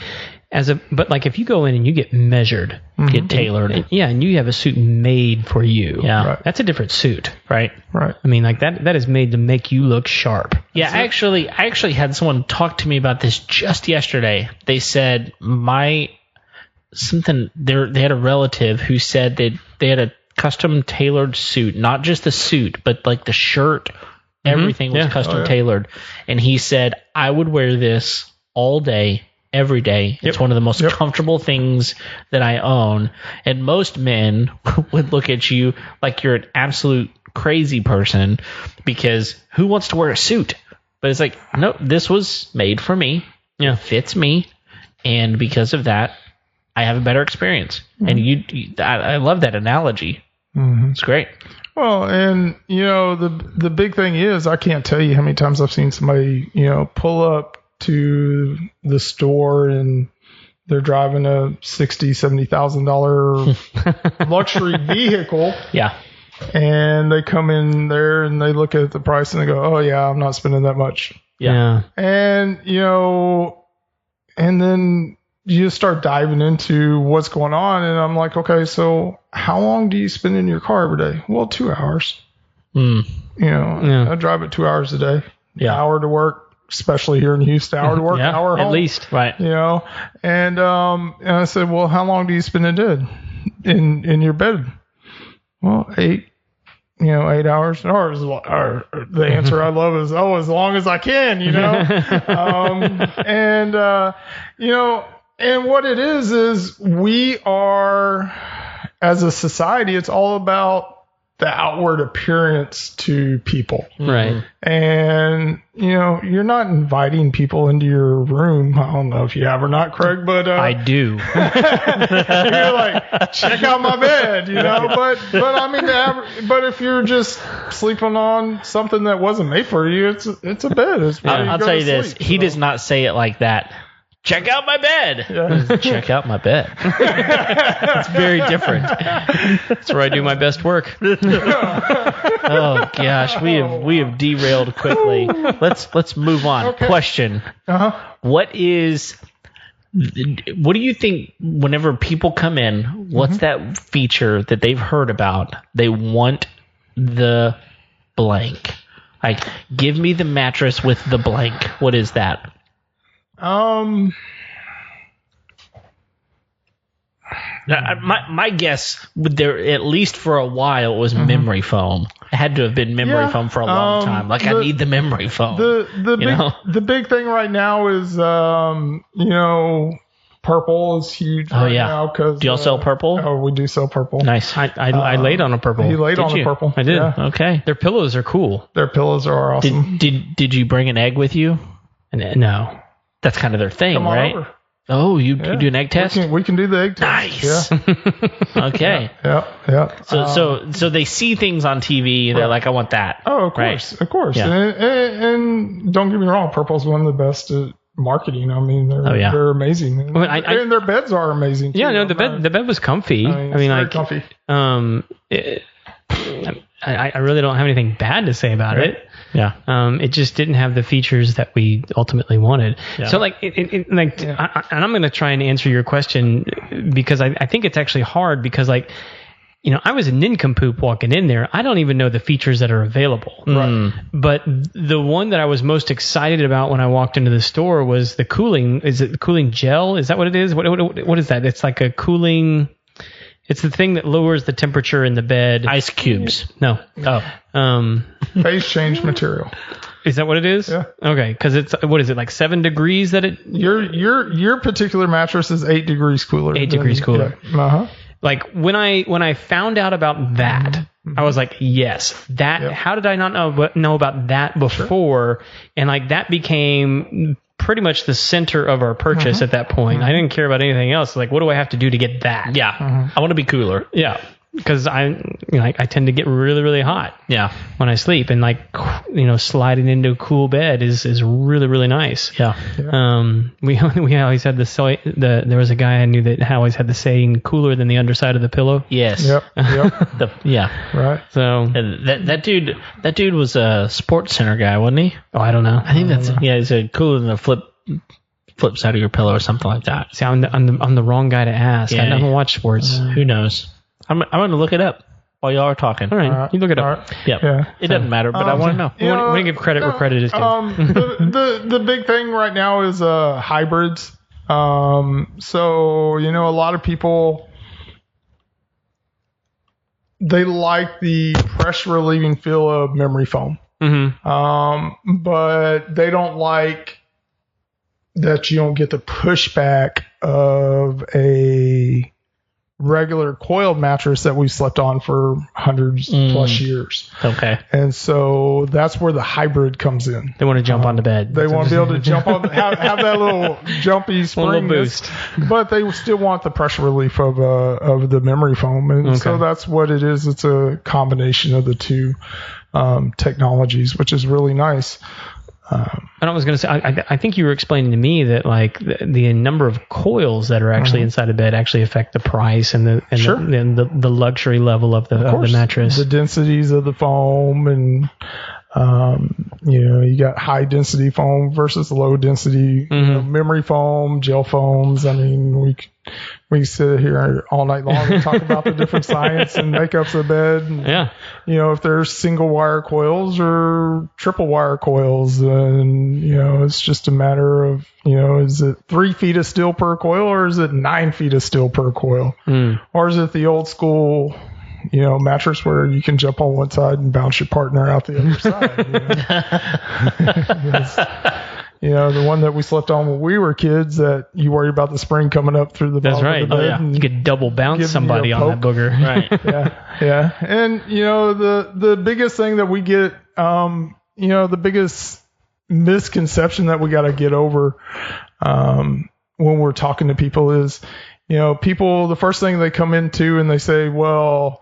But like, if you go in and you get measured, get tailored, and you have a suit made for you, that's a different suit, right? Right. I mean, like, that is made to make you look sharp. Yeah, I actually had someone talk to me about this just yesterday. They said they had a relative who said that they had a custom tailored suit, not just the suit, but like the shirt, everything was custom tailored. And he said, I would wear this all day, every day. It's one of the most comfortable things that I own. And most men would look at you like you're an absolute crazy person, because who wants to wear a suit? But it's like, no, this was made for me. It fits me. And because of that, I have a better experience. And I love that analogy. It's great. Well, and the big thing is, I can't tell you how many times I've seen somebody pull up to the store and they're driving a $60,000-$70,000 luxury vehicle. Yeah. And they come in there and they look at the price and they go, oh yeah, I'm not spending that much. Yeah. And and then you just start diving into what's going on, and I'm like, okay, so how long do you spend in your car every day? Well, 2 hours. I drive it 2 hours a day. Hour to work, especially here in Houston. Hour to work, hour home. At least, right? And I said, well, how long do you spend in your bed? Well, 8 hours. Or the answer I love is, as long as I can. And what it is we are, as a society, it's all about the outward appearance to people. Right. And, you're not inviting people into your room. I don't know if you have or not, Craig, but I do. You're like, check out my bed, but I mean, but if you're just sleeping on something that wasn't made for you, it's a bed. I'll tell you this. He does not say it like that. Check out my bed. Yeah. Check out my bed. It's very different. That's where I do my best work. Oh gosh, we have derailed quickly. Let's move on. Okay. Question. What do you think whenever people come in, what's that feature that they've heard about? They want the blank. Like, give me the mattress with the blank. What is that? My guess, at least for a while, it was memory foam. It had to have been memory foam for a long time. Like, I need the memory foam. The big thing right now is, purple is huge now. Do y'all sell purple? Oh, we do sell purple. Nice. I laid on a purple. He laid on a purple. I did. Yeah. Okay. Their pillows are cool. Their pillows are awesome. Did you bring an egg with you? No. That's kind of their thing, Come on right? over. Oh, you do an egg test? We can do the egg test. Nice. Yeah. Okay. Yeah. So they see things on TV and they're like, I want that. Oh, of course, right. of course. Yeah. And don't get me wrong, purple's one of the best marketing. I mean, they're amazing. And, and their beds are amazing too. Yeah, no, the bed was comfy. I mean, very comfy. I really don't have anything bad to say about it. Yeah. It just didn't have the features that we ultimately wanted. Yeah. So and I'm going to try and answer your question because I think it's actually hard because I was a nincompoop walking in there. I don't even know the features that are available. Right. But the one that I was most excited about when I walked into the store was the cooling. Is it the cooling gel? Is that what it is? What is that? It's like a cooling. It's the thing that lowers the temperature in the bed. Ice cubes. No. Oh. Phase change material. Is that what it is? Yeah. Okay, because it's what is it like 7 degrees that it? Your particular mattress is 8 degrees cooler. 8 degrees cooler. Yeah. Like when I found out about that, I was like, yes, that. Yep. How did I not know about that before? Sure. And that became pretty much the center of our purchase at that point. I didn't care about anything else. Like, what do I have to do to get that? Yeah. I want to be cooler. Yeah. Because I tend to get really, really hot. Yeah. When I sleep, and sliding into a cool bed is really, really nice. Yeah. We always had there was a guy I knew that always had the saying, "Cooler than the underside of the pillow." Yes. Yep. Right. So that dude was a Sports Center guy, wasn't he? Oh, I don't know. I think he's a cooler than the flip side of your pillow or something like that. See, I'm the wrong guy to ask. I never watch sports. Who knows? I'm going to look it up while y'all are talking. All right, you look it up. Right. Yep. Yeah. It doesn't matter, but I want to know. We want to give credit where credit is due. The big thing right now is hybrids. So a lot of people, they like the pressure relieving feel of memory foam. But they don't like that you don't get the pushback of a regular coiled mattress that we've slept on for hundreds plus years. Okay. And so that's where the hybrid comes in. They want to jump on the bed. They want to be able to jump on, have that little jumpy spring, little boost, but they still want the pressure relief of the memory foam. And so that's what it is. It's a combination of the two technologies, which is really nice. And I was going to say, I think you were explaining to me that the number of coils that are actually inside a bed actually affect the price and the luxury level of the mattress. The densities of the foam, and you got high density foam versus low density memory foam, gel foams. I mean, we can sit here all night long and talk about the different science and makeups of the bed. And, if there's single wire coils or triple wire coils, and it's just a matter of is it 3 feet of steel per coil, or is it 9 feet of steel per coil, or is it the old school mattress where you can jump on one side and bounce your partner out the other side. The one that we slept on when we were kids, that you worry about the spring coming up through the bottom of the bed. You could double bounce somebody on that booger. Right. Yeah. And, the biggest thing that we get, the biggest misconception that we got to get over when we're talking to people is, people, the first thing they come into and they say, well,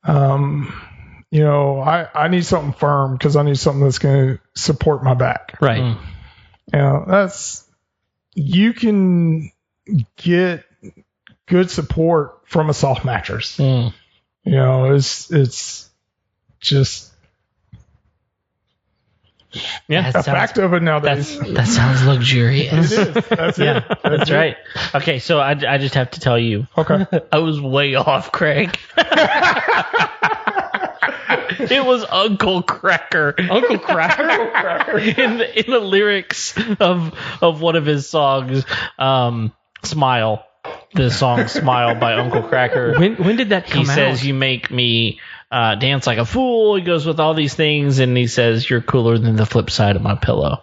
I need something firm because I need something that's going to support my back. Right. You can get good support from a soft mattress. It's just a fact of it nowadays. That sounds luxurious. It is. That's it. That's right. Okay, so I just have to tell you. Okay. I was way off, Craig. It was Uncle Cracker. Uncle Cracker. in the lyrics of one of his songs, Smile. the song Smile by Uncle Kracker. When did that come out? He says, you make me dance like a fool. He goes with all these things, and he says, you're cooler than the flip side of my pillow.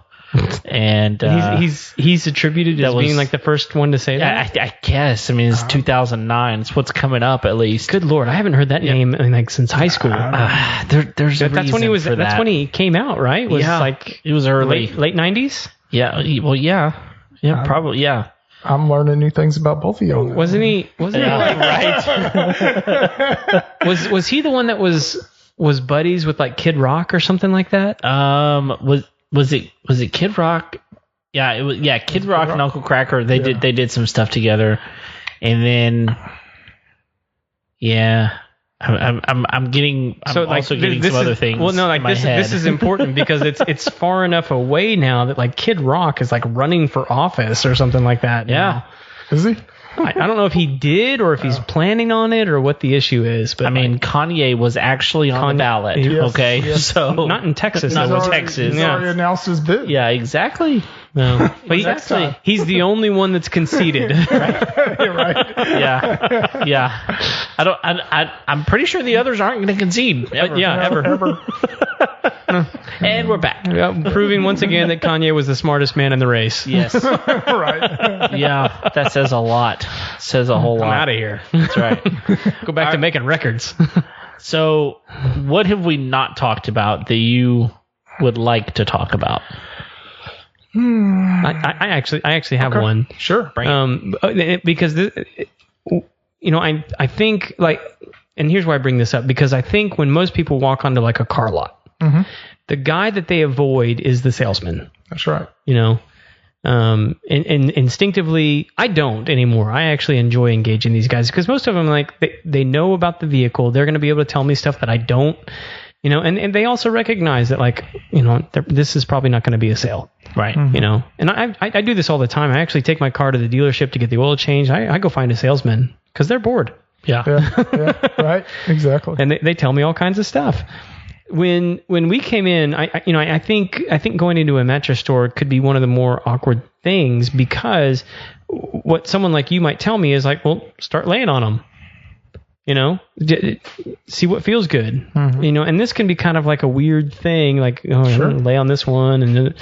And he's attributed as being like the first one to say that. I guess. I mean, it's 2009. It's what's coming up, at least. Good Lord, I haven't heard that name since high school. There's a that's when he was. for that's that. when he came out, right? It was early, late 90s. Yeah. Well, yeah, probably, yeah. I'm learning new things about both of y'all. Wasn't he? Right. Was he the one that was buddies with like Kid Rock or something like that? Was it Kid Rock? Yeah, it was. Yeah, Kid Rock and Uncle Kracker. They did some stuff together, and then I'm also getting some other things. Well, no, like this is important because it's far enough away now that like Kid Rock is like running for office or something like that. Yeah, is he? I don't know if he did or if he's planning on it or what the issue is. But Kanye was actually on the ballot. Yes, okay, yes. So not in Texas. Not in Texas. He's already announced his bid. Yeah, I'm No, but he's the only one that's conceded. right. Yeah. I'm pretty sure the others aren't going to concede. Ever. And we're back. Proving once again that Kanye was the smartest man in the race. Yes. Right. Yeah, that says a lot. Says a whole lot. I'm out of here. That's right. Go back to making records. So, what have we not talked about that you would like to talk about? I actually have one. Sure. Because I think like, and here's why I bring this up, because I think when most people walk onto like a car lot, the guy that they avoid is the salesman. That's right. And instinctively, I don't anymore. I actually enjoy engaging these guys because most of them, like, they know about the vehicle. They're going to be able to tell me stuff that I don't, and they also recognize that, like, this is probably not going to be a sale. Right. And I do this all the time. I actually take my car to the dealership to get the oil changed. I go find a salesman because they're bored. Yeah. Right. Exactly. And they tell me all kinds of stuff. When we came in, I think going into a mattress store could be one of the more awkward things because what someone like you might tell me is like, well, start laying on them, see what feels good, and this can be kind of like a weird thing, like, sure, lay on this one,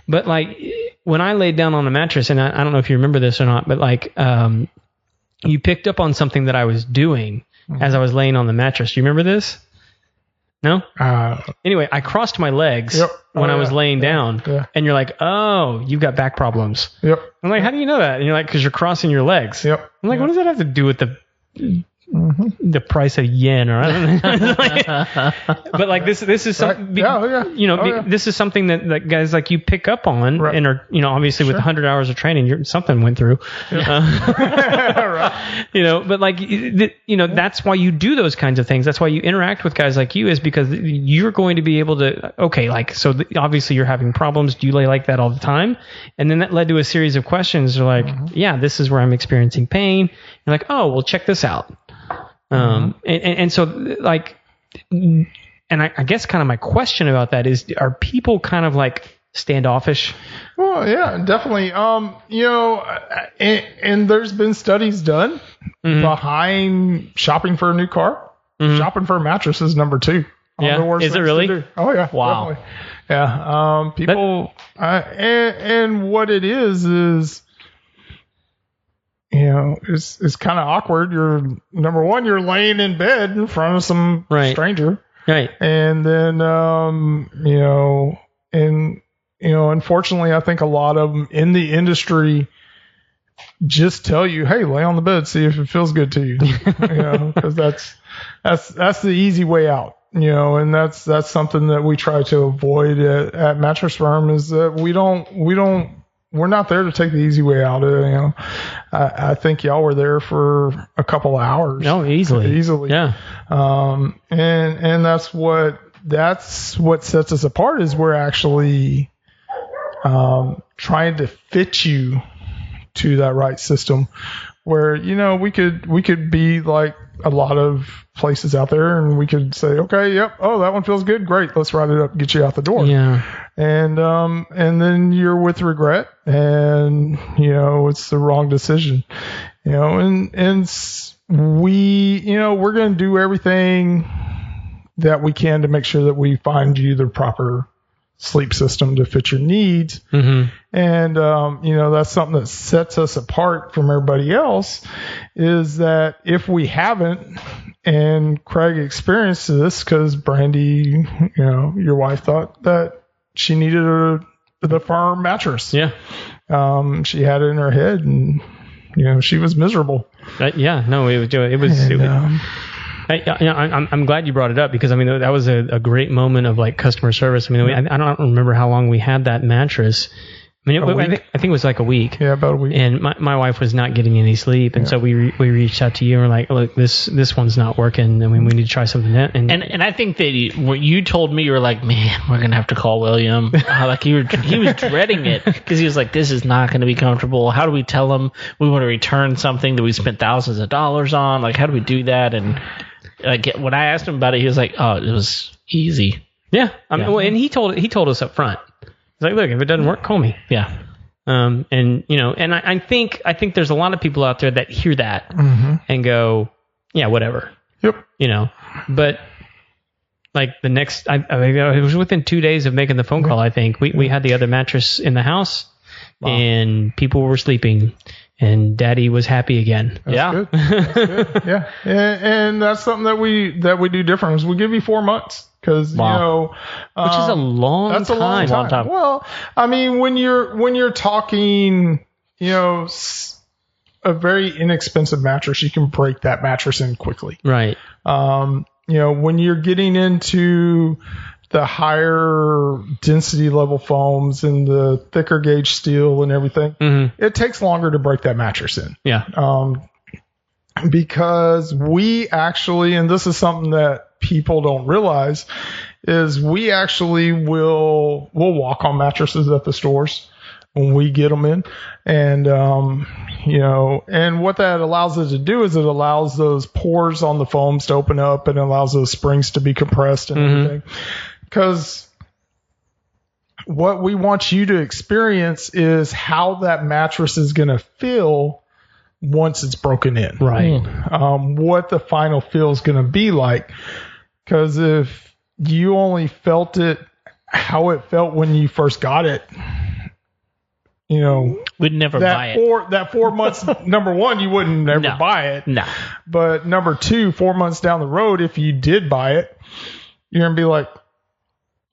but like when I laid down on a mattress, and I don't know if you remember this or not, but like you picked up on something that I was doing as I was laying on the mattress. Do you remember this? No? Anyway, I crossed my legs when I was laying down, and you're like, oh, you've got back problems. Yep. I'm like, how do you know that? And you're like, because you're crossing your legs. Yep. I'm like, what does that have to do with the price of yen, or I don't know? But like this is something, this is something that guys like you pick up on, and are, obviously with 100 hours of training, something went through. Right. But like, that's why you do those kinds of things. That's why you interact with guys like you, is because you're going to be able to, obviously you're having problems. Do you lay like that all the time? And then that led to a series of questions. They're like, this is where I'm experiencing pain. You're like, oh, well, check this out. And so like, and I guess kind of my question about that is, are people kind of like standoffish? Well, yeah, definitely. And there's been studies done behind shopping for a new car. Shopping for a mattress is number 2. Yeah. Is it really? Oh yeah. Wow. Definitely. Yeah. People, and what it is, it's kind of awkward. You're, number one, you're laying in bed in front of some stranger. Right. And then, unfortunately, I think a lot of them in the industry just tell you, hey, lay on the bed, see if it feels good to you, because that's the easy way out, and that's something that we try to avoid at Mattress Firm, is that we're not there to take the easy way out. I think y'all were there for a couple of hours. No, easily. Yeah. And that's what sets us apart, is we're actually trying to fit you to that right system, where we could be like a lot of places out there, and we could say, okay, yep, oh, that one feels good, great, let's write it up, get you out the door. Yeah. And then you're with regret, and it's the wrong decision. and we, we're going to do everything that we can to make sure that we find you the proper sleep system to fit your needs. Mm-hmm. And, that's something that sets us apart from everybody else, is that if we haven't, and Craig experienced this because Brandy, your wife thought that she needed the firm mattress. Yeah. She had it in her head, and, she was miserable. I'm glad you brought it up, because that was a great moment of like customer service. I don't remember how long we had that mattress. I think it was like a week. Yeah, about a week. And my wife was not getting any sleep, and so we reached out to you and we're like, look, this one's not working. We need to try something else. And I think that you told me, you were like, man, we're gonna have to call William. He was dreading it, because he was like, this is not going to be comfortable. How do we tell him we want to return something that we spent thousands of dollars on? Like, how do we do that? And when I asked him about it, he was like, oh, it was easy. Yeah. And he told us up front. He's like, look, if it doesn't work, call me. Yeah. And I think there's a lot of people out there that hear that and go, yeah, whatever. Yep. But like the next, it was within 2 days of making the phone call. I think we had the other mattress in the house, and people were sleeping, and Daddy was happy again. That's good. That's good. Yeah. And that's something that we do different, is we give you 4 months. Because which is a long time. That's a long time. Well, when you're talking, a very inexpensive mattress, you can break that mattress in quickly. Right. When you're getting into the higher density level foams and the thicker gauge steel and everything, it takes longer to break that mattress in. Yeah. Because we actually, and this is something that people don't realize, is we actually we'll walk on mattresses at the stores when we get them in, and and what that allows us to do is it allows those pores on the foams to open up, and allows those springs to be compressed and everything. Because what we want you to experience is how that mattress is going to feel once it's broken in. Right. What the final feel is going to be like. Because if you only felt it how it felt when you first got it, we'd never buy it. That 4 months, number one, you wouldn't never buy it. No. But number two, 4 months down the road, if you did buy it, you're going to be like,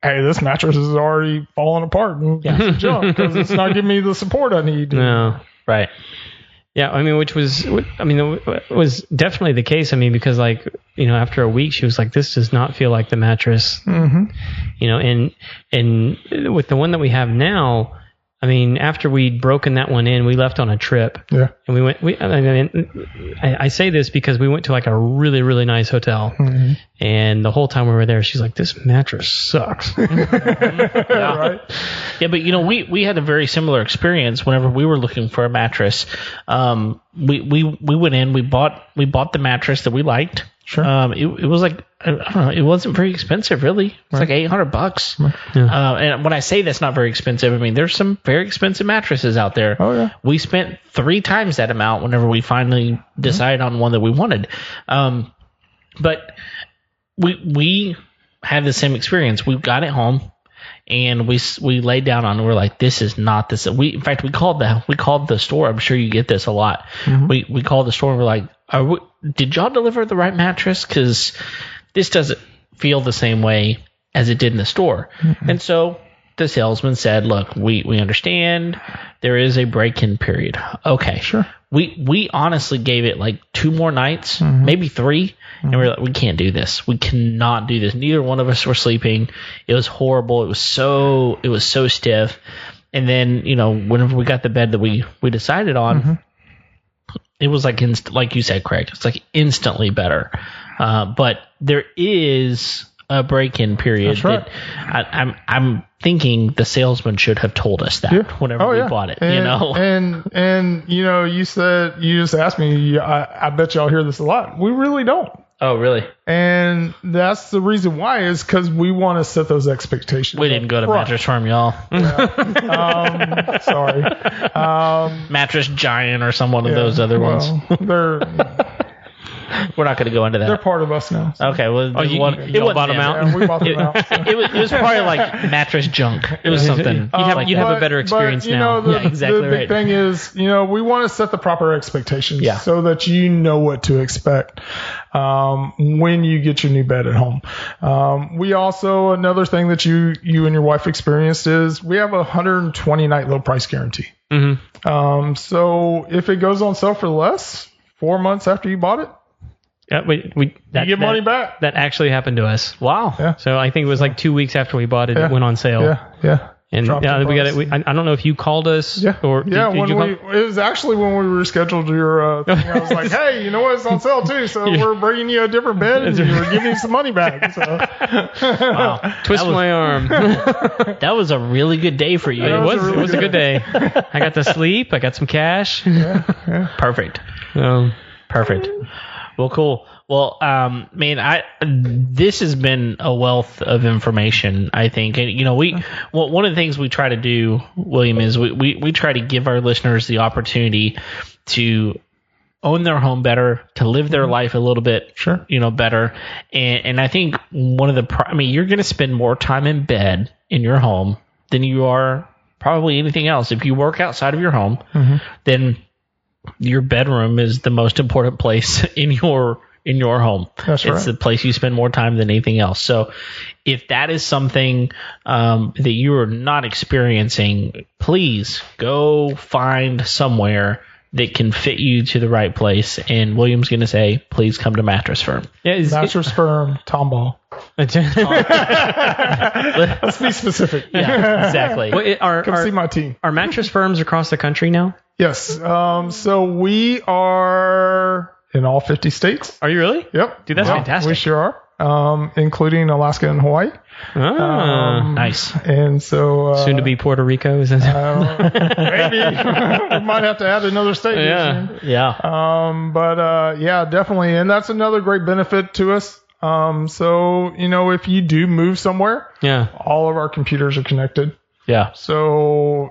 hey, this mattress is already falling apart and junk, because it's not giving me the support I need. No. Right. Yeah, which was definitely the case. Because after a week, she was like, "This does not feel like the mattress." Mm-hmm. And with the one that we have now, after we'd broken that one in, we left on a trip. Yeah. And we went. I say this because we went to like a really, really nice hotel, and the whole time we were there, she's like, "This mattress sucks." Yeah. Right. Yeah, but we had a very similar experience whenever we were looking for a mattress. We went in, we bought the mattress that we liked. Sure. It was like, I don't know, it wasn't very expensive, really. It's like $800. Right. Yeah. And when I say that's not very expensive, there's some very expensive mattresses out there. Oh yeah. We spent 3 times that amount whenever we finally decided on one that we wanted. But we had the same experience. We got it home, and we laid down on it. We're like, this is not this. In fact, we called the store. I'm sure you get this a lot. Mm-hmm. We called the store and we're like, did y'all deliver the right mattress? Because this doesn't feel the same way as it did in the store. Mm-hmm. And so the salesman said, look, we understand there is a break-in period. Okay. Sure. We honestly gave it like 2 more nights, maybe 3. And we're like, we can't do this. We cannot do this. Neither one of us were sleeping. It was horrible. It was so stiff. And then, whenever we got the bed that we decided on, it was like, like you said, Craig, it's like instantly better. But there is a break-in period. That's right. That I'm thinking the salesman should have told us that whenever we bought it. And you just asked me, I bet y'all hear this a lot. We really don't. Oh, really? And that's the reason why, is because we want to set those expectations. We didn't go to Mattress Firm, y'all. Sorry. Mattress Giant or some one of those other ones. We're not going to go into that. They're part of us now. So. Okay. Well, you bought them out? Yeah, we bought them out. So. It was probably like mattress junk. It was something. You'd have a better experience now. The big thing is, we want to set the proper expectations so that you know what to expect when you get your new bed at home. We also, another thing that you and your wife experienced is we have a 120-night low price guarantee. Mm-hmm. So if it goes on sale for less, 4 months after you bought it, you get money back. That actually happened to us. Wow. Yeah. So I think it was like 2 weeks after we bought it, it went on sale. Yeah. And we got it. I don't know if you called us. Yeah. Or did you call? It was actually when we rescheduled your thing. I was like, hey, you know what? It's on sale too. So we're bringing you a different bed and we're giving you some money back. So. Wow. Twist my arm. That was a really good day for you. It was a good day. I got to sleep. I got some cash. Yeah. Perfect. Perfect. Well, cool. Well, man, this has been a wealth of information, I think. And, one of the things we try to do, William, is we try to give our listeners the opportunity to own their home better, to live their life a little bit, better. And I think one of you're going to spend more time in bed in your home than you are probably anything else. If you work outside of your home, then your bedroom is the most important place in your home. That's right. It's the place you spend more time than anything else. So if that is something that you are not experiencing, please go find somewhere that can fit you to the right place. And William's going to say, please come to Mattress Firm. Yeah, Mattress Firm, Tomball. Let's be specific. Yeah, exactly. Come see my team. Are Mattress Firms across the country now? Yes. So we are in all 50 states. Are you really? Yep. Dude, that's fantastic. We sure are. Including Alaska and Hawaii. Nice. And so soon to be Puerto Rico. Is that maybe we might have to add another state. Yeah. But definitely, and that's another great benefit to us. So if you do move somewhere, all of our computers are connected. Yeah. So,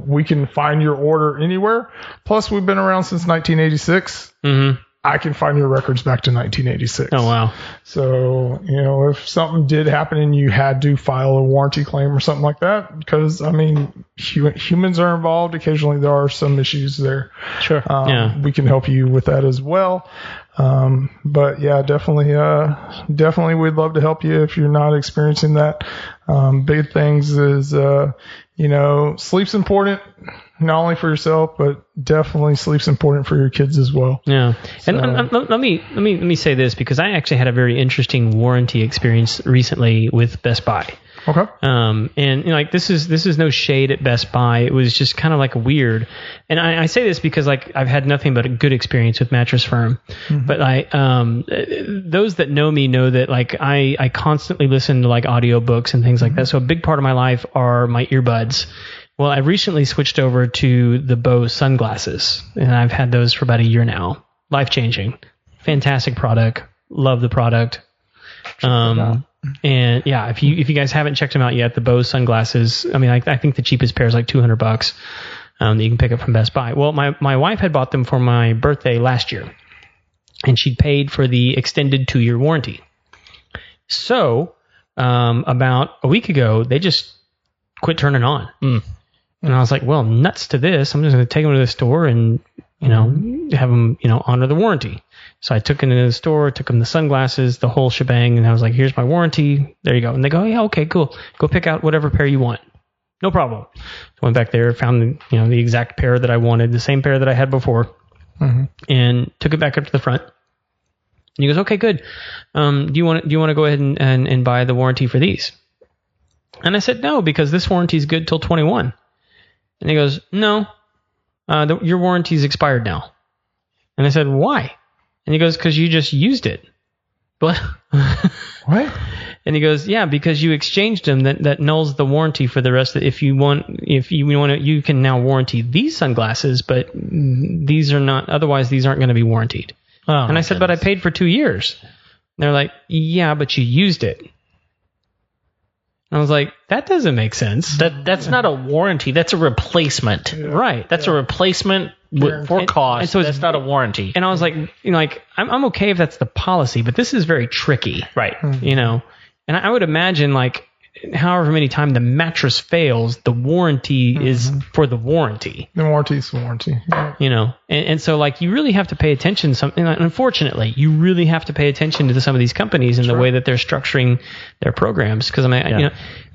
we can find your order anywhere. Plus, we've been around since 1986. Mm-hmm. I can find your records back to 1986. Oh, wow. So, if something did happen and you had to file a warranty claim or something like that, because, humans are involved. Occasionally, there are some issues there. Sure. We can help you with that as well. But yeah, definitely we'd love to help you if you're not experiencing that. Big things is, sleep's important, not only for yourself, but definitely sleep's important for your kids as well. Yeah. So, and let me say this, because I actually had a very interesting warranty experience recently with Best Buy. Okay. And this is no shade at Best Buy. It was just kind of like weird. And I say this because I've had nothing but a good experience with Mattress Firm. Mm-hmm. But those that know me know that I constantly listen to audiobooks and things like that. So a big part of my life are my earbuds. Well, I recently switched over to the Bose Sunglasses, and I've had those for about a year now. Life-changing. Fantastic product. Love the product. And yeah, if you guys haven't checked them out yet, the Bose Sunglasses, I think the cheapest pair is like $200 that you can pick up from Best Buy. Well, my wife had bought them for my birthday last year, and she'd paid for the extended 2-year warranty. So about a week ago, they just quit turning on. And I was like, well, nuts to this. I'm just going to take them to the store and, have them, honor the warranty. So I took them to the store, took them the sunglasses, the whole shebang, and I was like, here's my warranty. There you go. And they go, yeah, okay, cool. Go pick out whatever pair you want. No problem. So I went back there, found, the exact pair that I wanted, the same pair that I had before, and took it back up to the front. And he goes, okay, good. Do you want to go ahead and buy the warranty for these? And I said, no, because this warranty is good till 21. And he goes, no, your warranty's expired now. And I said, why? And he goes, because you just used it. What? What? And he goes, yeah, because you exchanged them. That nulls the warranty for the rest of. If you want to, you can now warranty these sunglasses, but these are not. Otherwise, these aren't going to be warranted. Oh, and I said, but I paid for 2 years. they're like, yeah, but you used it. I was like, that doesn't make sense. That's not a warranty. That's a replacement. Yeah. Right. That's a replacement for cost. And so that's not a warranty. And I was like, I'm okay if that's the policy, but this is very tricky. Right. And I would imagine like however many times the mattress fails, the warranty is for the warranty. The warranty's the warranty. Yeah. And so like you really have to pay attention. Unfortunately, you really have to pay attention to some of these companies and the way that they're structuring their programs. Because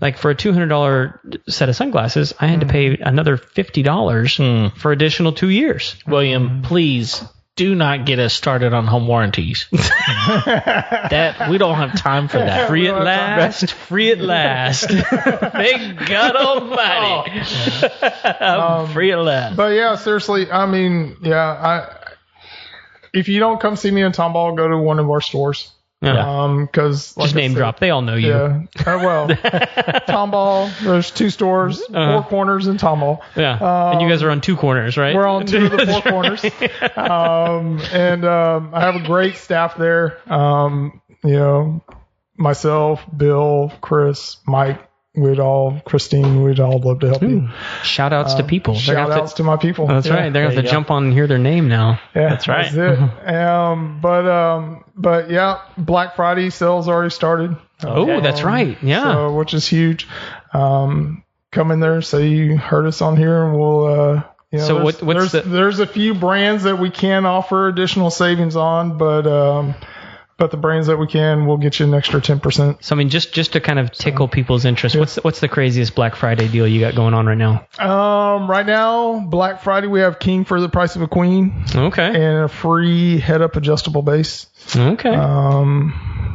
like for a $200 set of sunglasses, I had to pay another $50 for additional 2 years. William, please do not get us started on home warranties. That we don't have time for that. Free at last. Free at last. Thank God Almighty. Free at last. But yeah, seriously, I mean, if you don't come see me in Tomball, go to one of our stores. Yeah. Because just name drop. They all know you. Yeah. Tomball. There's 2 stores, 4 corners in Tomball. Yeah. And you guys are on 2 corners, right? We're on 2 of the 4 corners. And I have a great staff there. Myself, Bill, Chris, Mike. Christine, we'd all love to help you. Shout outs to people. Shout outs to my people. That's right. They're going to have to jump on and hear their name now. Yeah, that's right. That's it. But yeah, Black Friday sales already started. Oh, that's right. Yeah. So, which is huge. Come in there, say you heard us on here, and we'll. So there's a few brands that we can offer additional savings on, but the brands that we can, we'll get you an extra 10%. So I mean, just to kind of tickle people's interest, what's the craziest Black Friday deal you got going on right now? Right now, Black Friday, we have King for the price of a queen. Okay. And a free head-up adjustable base. Okay.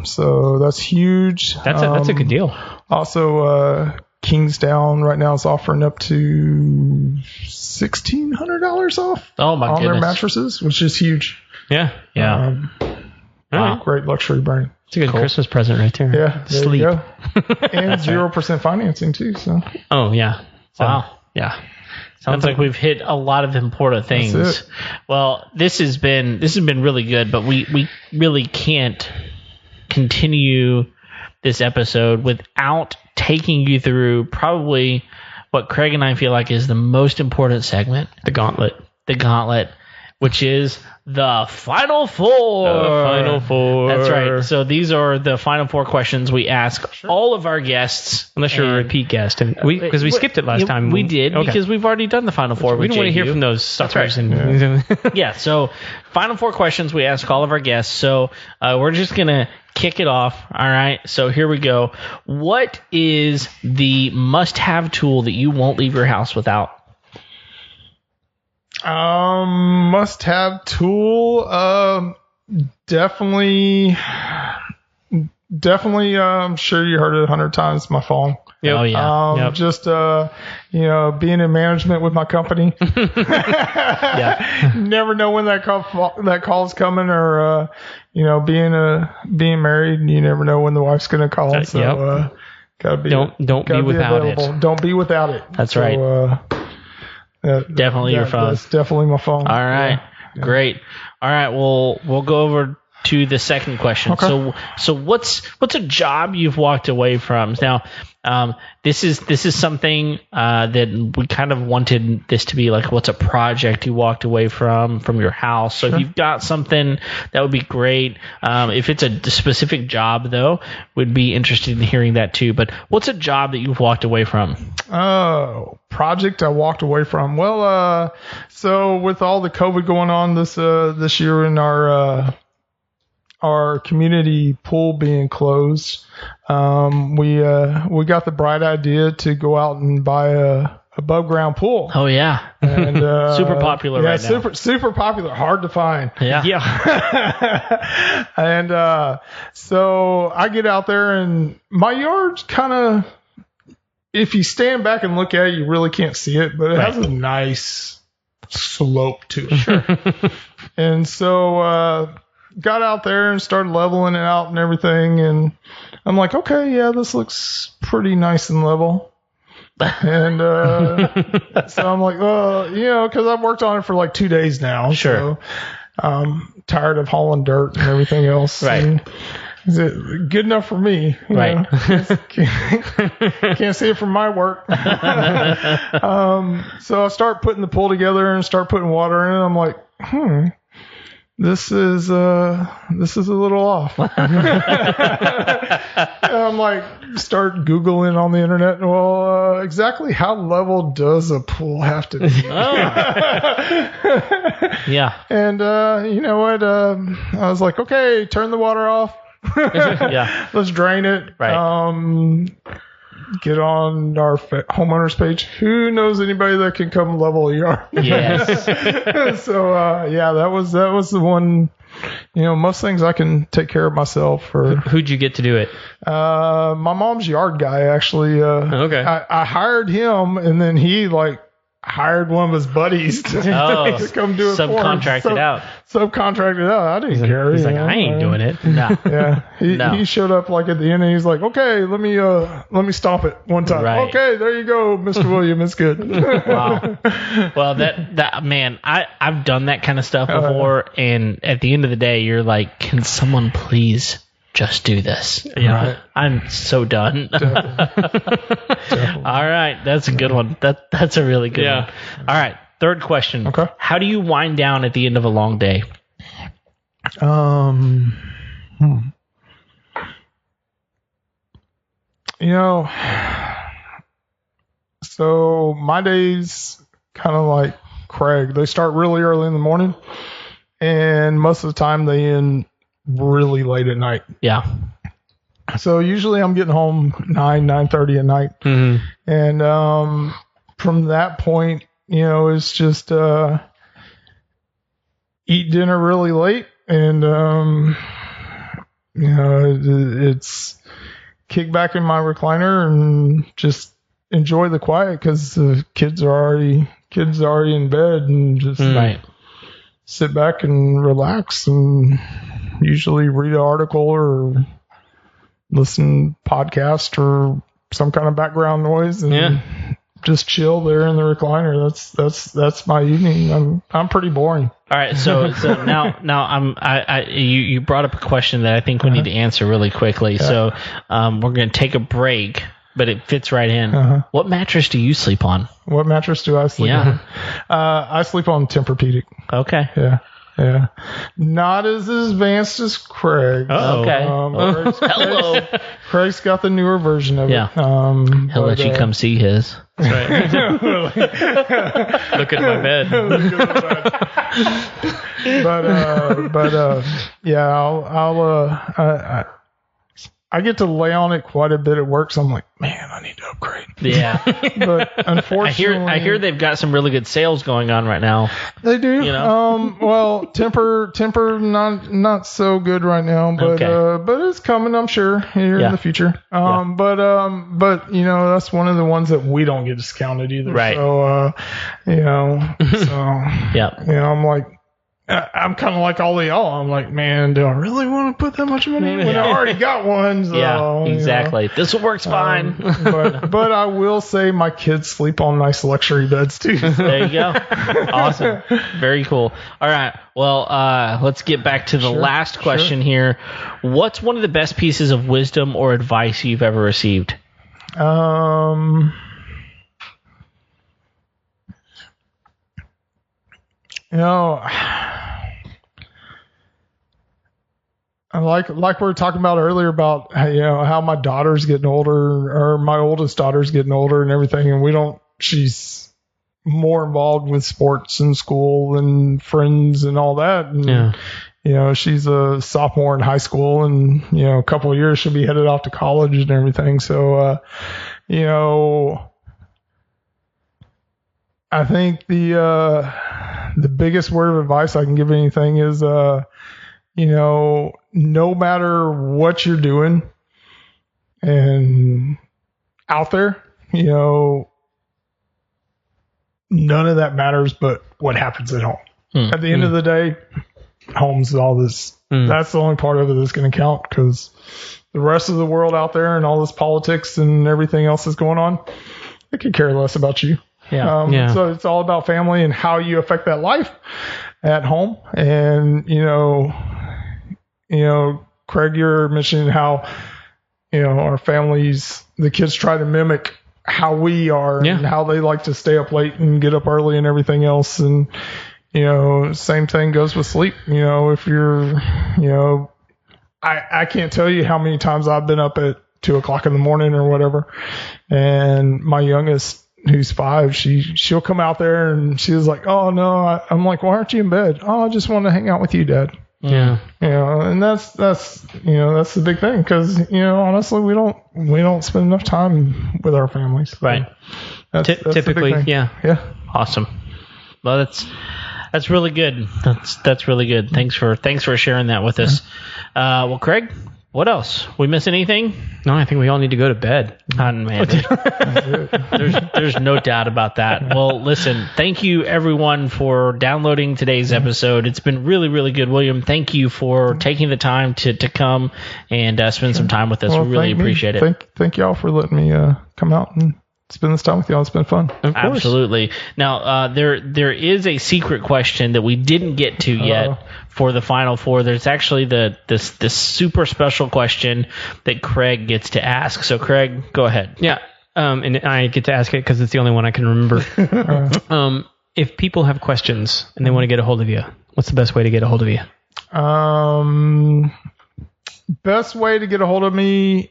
So that's huge. That's a good deal. Also, Kingsdown right now is offering up to $1,600 off. Oh my on goodness. their mattresses, which is huge. Yeah. Wow. Great luxury brand. It's a good Christmas present right there. Yeah. There Sleep. you go. And 0% financing too. So. Oh yeah. So, Wow. Yeah. Sounds like we've hit a lot of important things. That's it. Well, this has been really good, but we really can't continue this episode without taking you through probably what Craig and I feel like is the most important segment, The gauntlet, which is the Final Four. The Final Four. That's right. So these are the Final Four questions we ask all of our guests. Unless you're a repeat guest. And because we skipped it last time. We did, because we've already done the Final Four. We don't want to hear from those suckers. Right. So Final Four questions we ask all of our guests. So we're just going to kick it off. All right. So here we go. What is the must-have tool that you won't leave your house without? Must-have tool. Definitely. I'm sure you heard it 100 times. My phone. Yep. Oh yeah. Just being in management with my company. Yeah. Never know when that call's coming, or being married, you never know when the wife's going to call. So gotta be. Don't be without it. Don't be without it. That's right. Definitely your phone. That's definitely my phone. All right. Yeah. Great. All right. We'll go over to the second question. Okay. So what's a job you've walked away from? Now, this is something that we kind of wanted this to be like, what's a project you walked away from your house? So if you've got something, that would be great. If it's a specific job, though, we'd be interested in hearing that too. But what's a job that you've walked away from? Oh, project I walked away from. Well, so with all the COVID going on this year in our community pool being closed, we got the bright idea to go out and buy a above ground pool. Oh yeah, and super popular right now. Super popular, hard to find. Yeah. And so I get out there, and my yard's kind of, if you stand back and look at it, you really can't see it, but it has a nice slope to it. Sure. And so got out there and started leveling it out and everything, and I'm like, okay, yeah, this looks pretty nice and level. And so I'm like, because I've worked on it for like 2 days now. Sure. So I'm tired of hauling dirt and everything else. Right. Is it good enough for me? You Right. know? Can't see it from my work. So I start putting the pool together and start putting water in it. I'm like, this is a little off. I'm like, start Googling on the internet. Well, exactly how level does a pool have to be? Yeah. And you know what? I was like, okay, turn the water off. Yeah. Let's drain it. Right. Get on our homeowners page. Who knows anybody that can come level a yard? Yes. So that was the one. You know, most things I can take care of myself. Or Who'd you get to do it? my mom's yard guy actually. Okay. I hired him, and then he hired one of his buddies to come do it for him. Subcontracted out. Subcontracted out. I didn't care. He's like, I ain't doing it. No. Yeah, No. he showed up like at the end, and he's like, "Okay, let me stomp it one time." Right. Okay, there you go, Mr. William. It's good. Wow. Well, that man, I've done that kind of stuff before, and at the end of the day, you're like, can someone please just do this? Yeah. Right. I'm so done. Definitely. All right, that's a good one. That's a really good one. All right, third question. Okay. How do you wind down at the end of a long day? You know, so my days kind of like Craig. They start really early in the morning, and most of the time they end really late at night. Yeah. So usually I'm getting home 9:30 at night. Mm-hmm. And from that point, you know, it's just eat dinner really late, and you know, it's kick back in my recliner and just enjoy the quiet because the kids are already in bed, and just Right. sit back and relax, and usually read an article or listen podcast or some kind of background noise, and just chill there in the recliner. That's my evening. I'm pretty boring. All right, so now you brought up a question that I think we need to answer really quickly. So we're going to take a break, but it fits right in. What mattress do you sleep on? What mattress do I sleep on? I sleep on Tempur-Pedic. Okay. Yeah. Not as advanced as Craig. Oh, okay. Hello. Craig's got the newer version of Yeah. it. He'll let you come see his. That's right. Look at my bed. But yeah, I get to lay on it quite a bit at work, so I'm like, man, I need to upgrade. Yeah. But unfortunately, I hear they've got some really good sales going on right now. they do. You know? Well, Tempur not so good right now, but but it's coming, I'm sure, here in the future. But you know, that's one of the ones that we don't get discounted either. Right. So you know, Yeah. you know, I'm like, I'm kind of like all of y'all. I'm like, man, do I really want to put that much money in when I already got one? So, Yeah, exactly. You know. This works fine. But I will say my kids sleep on nice luxury beds too. There you go. Awesome. Very cool. All right. Well, let's get back to the last question here. What's one of the best pieces of wisdom or advice you've ever received? You know, like we were talking about earlier about, you know, how my daughter's getting older, or my oldest daughter's getting older and everything, and she's more involved with sports and school and friends and all that. And, you know, she's a sophomore in high school, and, you know, a couple of years she'll be headed off to college and everything. So, you know, I think the biggest word of advice I can give anything is, you know, no matter what you're doing and out there, you know, none of that matters but what happens at home. At the end of the day, home's all this. That's the only part of it that's going to count, because the rest of the world out there and all this politics and everything else that's going on, they could care less about you. So it's all about family and how you affect that life at home. And, you know, Craig, you're mentioning how, our families, the kids try to mimic how we are and how they like to stay up late and get up early and everything else. And, same thing goes with sleep. If you're, I can't tell you how many times I've been up at 2:00 in the morning or whatever. And my youngest, who's 5, she'll come out there and she's like, "Oh no," I'm like, "Why aren't you in bed?" "Oh, I just want to hang out with you, Dad." Yeah. And that's the big thing, because honestly we don't spend enough time with our families. Right. That's Typically, yeah. Awesome. Well, that's really good. That's really good. Thanks for sharing that with us. Well, Craig, what else? We miss anything? No, I think we all need to go to bed. Man, there's no doubt about that. Well, listen, thank you everyone for downloading today's episode. It's been really, really good. William, thank you for taking the time to come and spend some time with us. Well, we really appreciate it. Thank y'all for letting me come out and spend this time with y'all. It's been fun. Of course. Absolutely. Now, there is a secret question that we didn't get to yet for the Final Four. There's actually this super special question that Craig gets to ask. So, Craig, go ahead. Yeah. And I get to ask it because it's the only one I can remember. If people have questions and they want to get a hold of you, what's the best way to get a hold of you? Best way to get a hold of me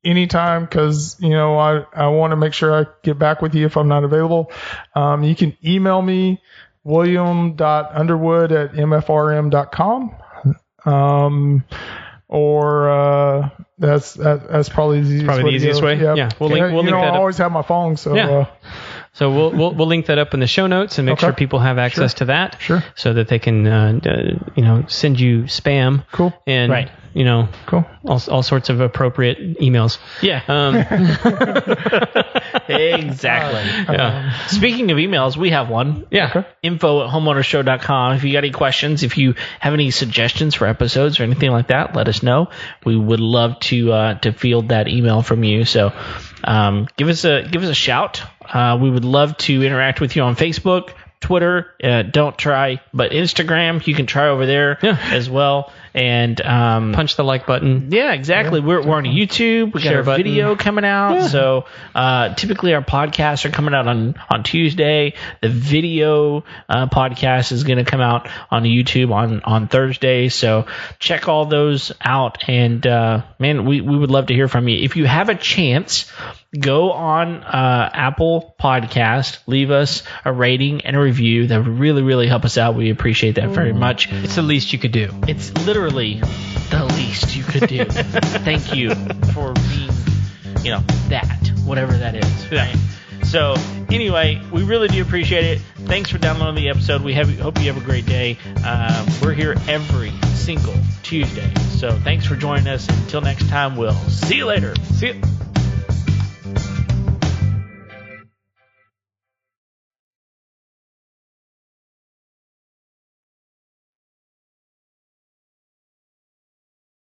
anytime, because I want to make sure I get back with you if I'm not available. You can email me, william.underwood@mfrm.com. Or that's probably the easiest way. Yeah. We'll link that up. I always have my phone, so So we'll link that up in the show notes and make sure people have access to that, so that they can send you spam. Cool. And cool. All sorts of appropriate emails. Yeah. Exactly. Speaking of emails, we have one. Yeah. Okay. info@homeownershow.com. If you got any questions, if you have any suggestions for episodes or anything like that, let us know. We would love to field that email from you. So give us a shout. We would love to interact with you on Facebook, Twitter. Don't try, but Instagram, you can try over there as well. And punch the like button. Yeah, exactly. We're on YouTube. We got our video coming out. So typically our podcasts are coming out on Tuesday. The video podcast is going to come out on YouTube on Thursday. So check all those out. And man, we would love to hear from you. If you have a chance, go on Apple Podcast, leave us a rating and a review. That would really, really help us out. We appreciate that very much. It's the least you could do. It's literally the least you could do. Thank you for being, that, whatever that is. Right? So anyway, we really do appreciate it. Thanks for downloading the episode. Hope you have a great day. We're here every single Tuesday. So thanks for joining us. Until next time, we'll see you later. See you.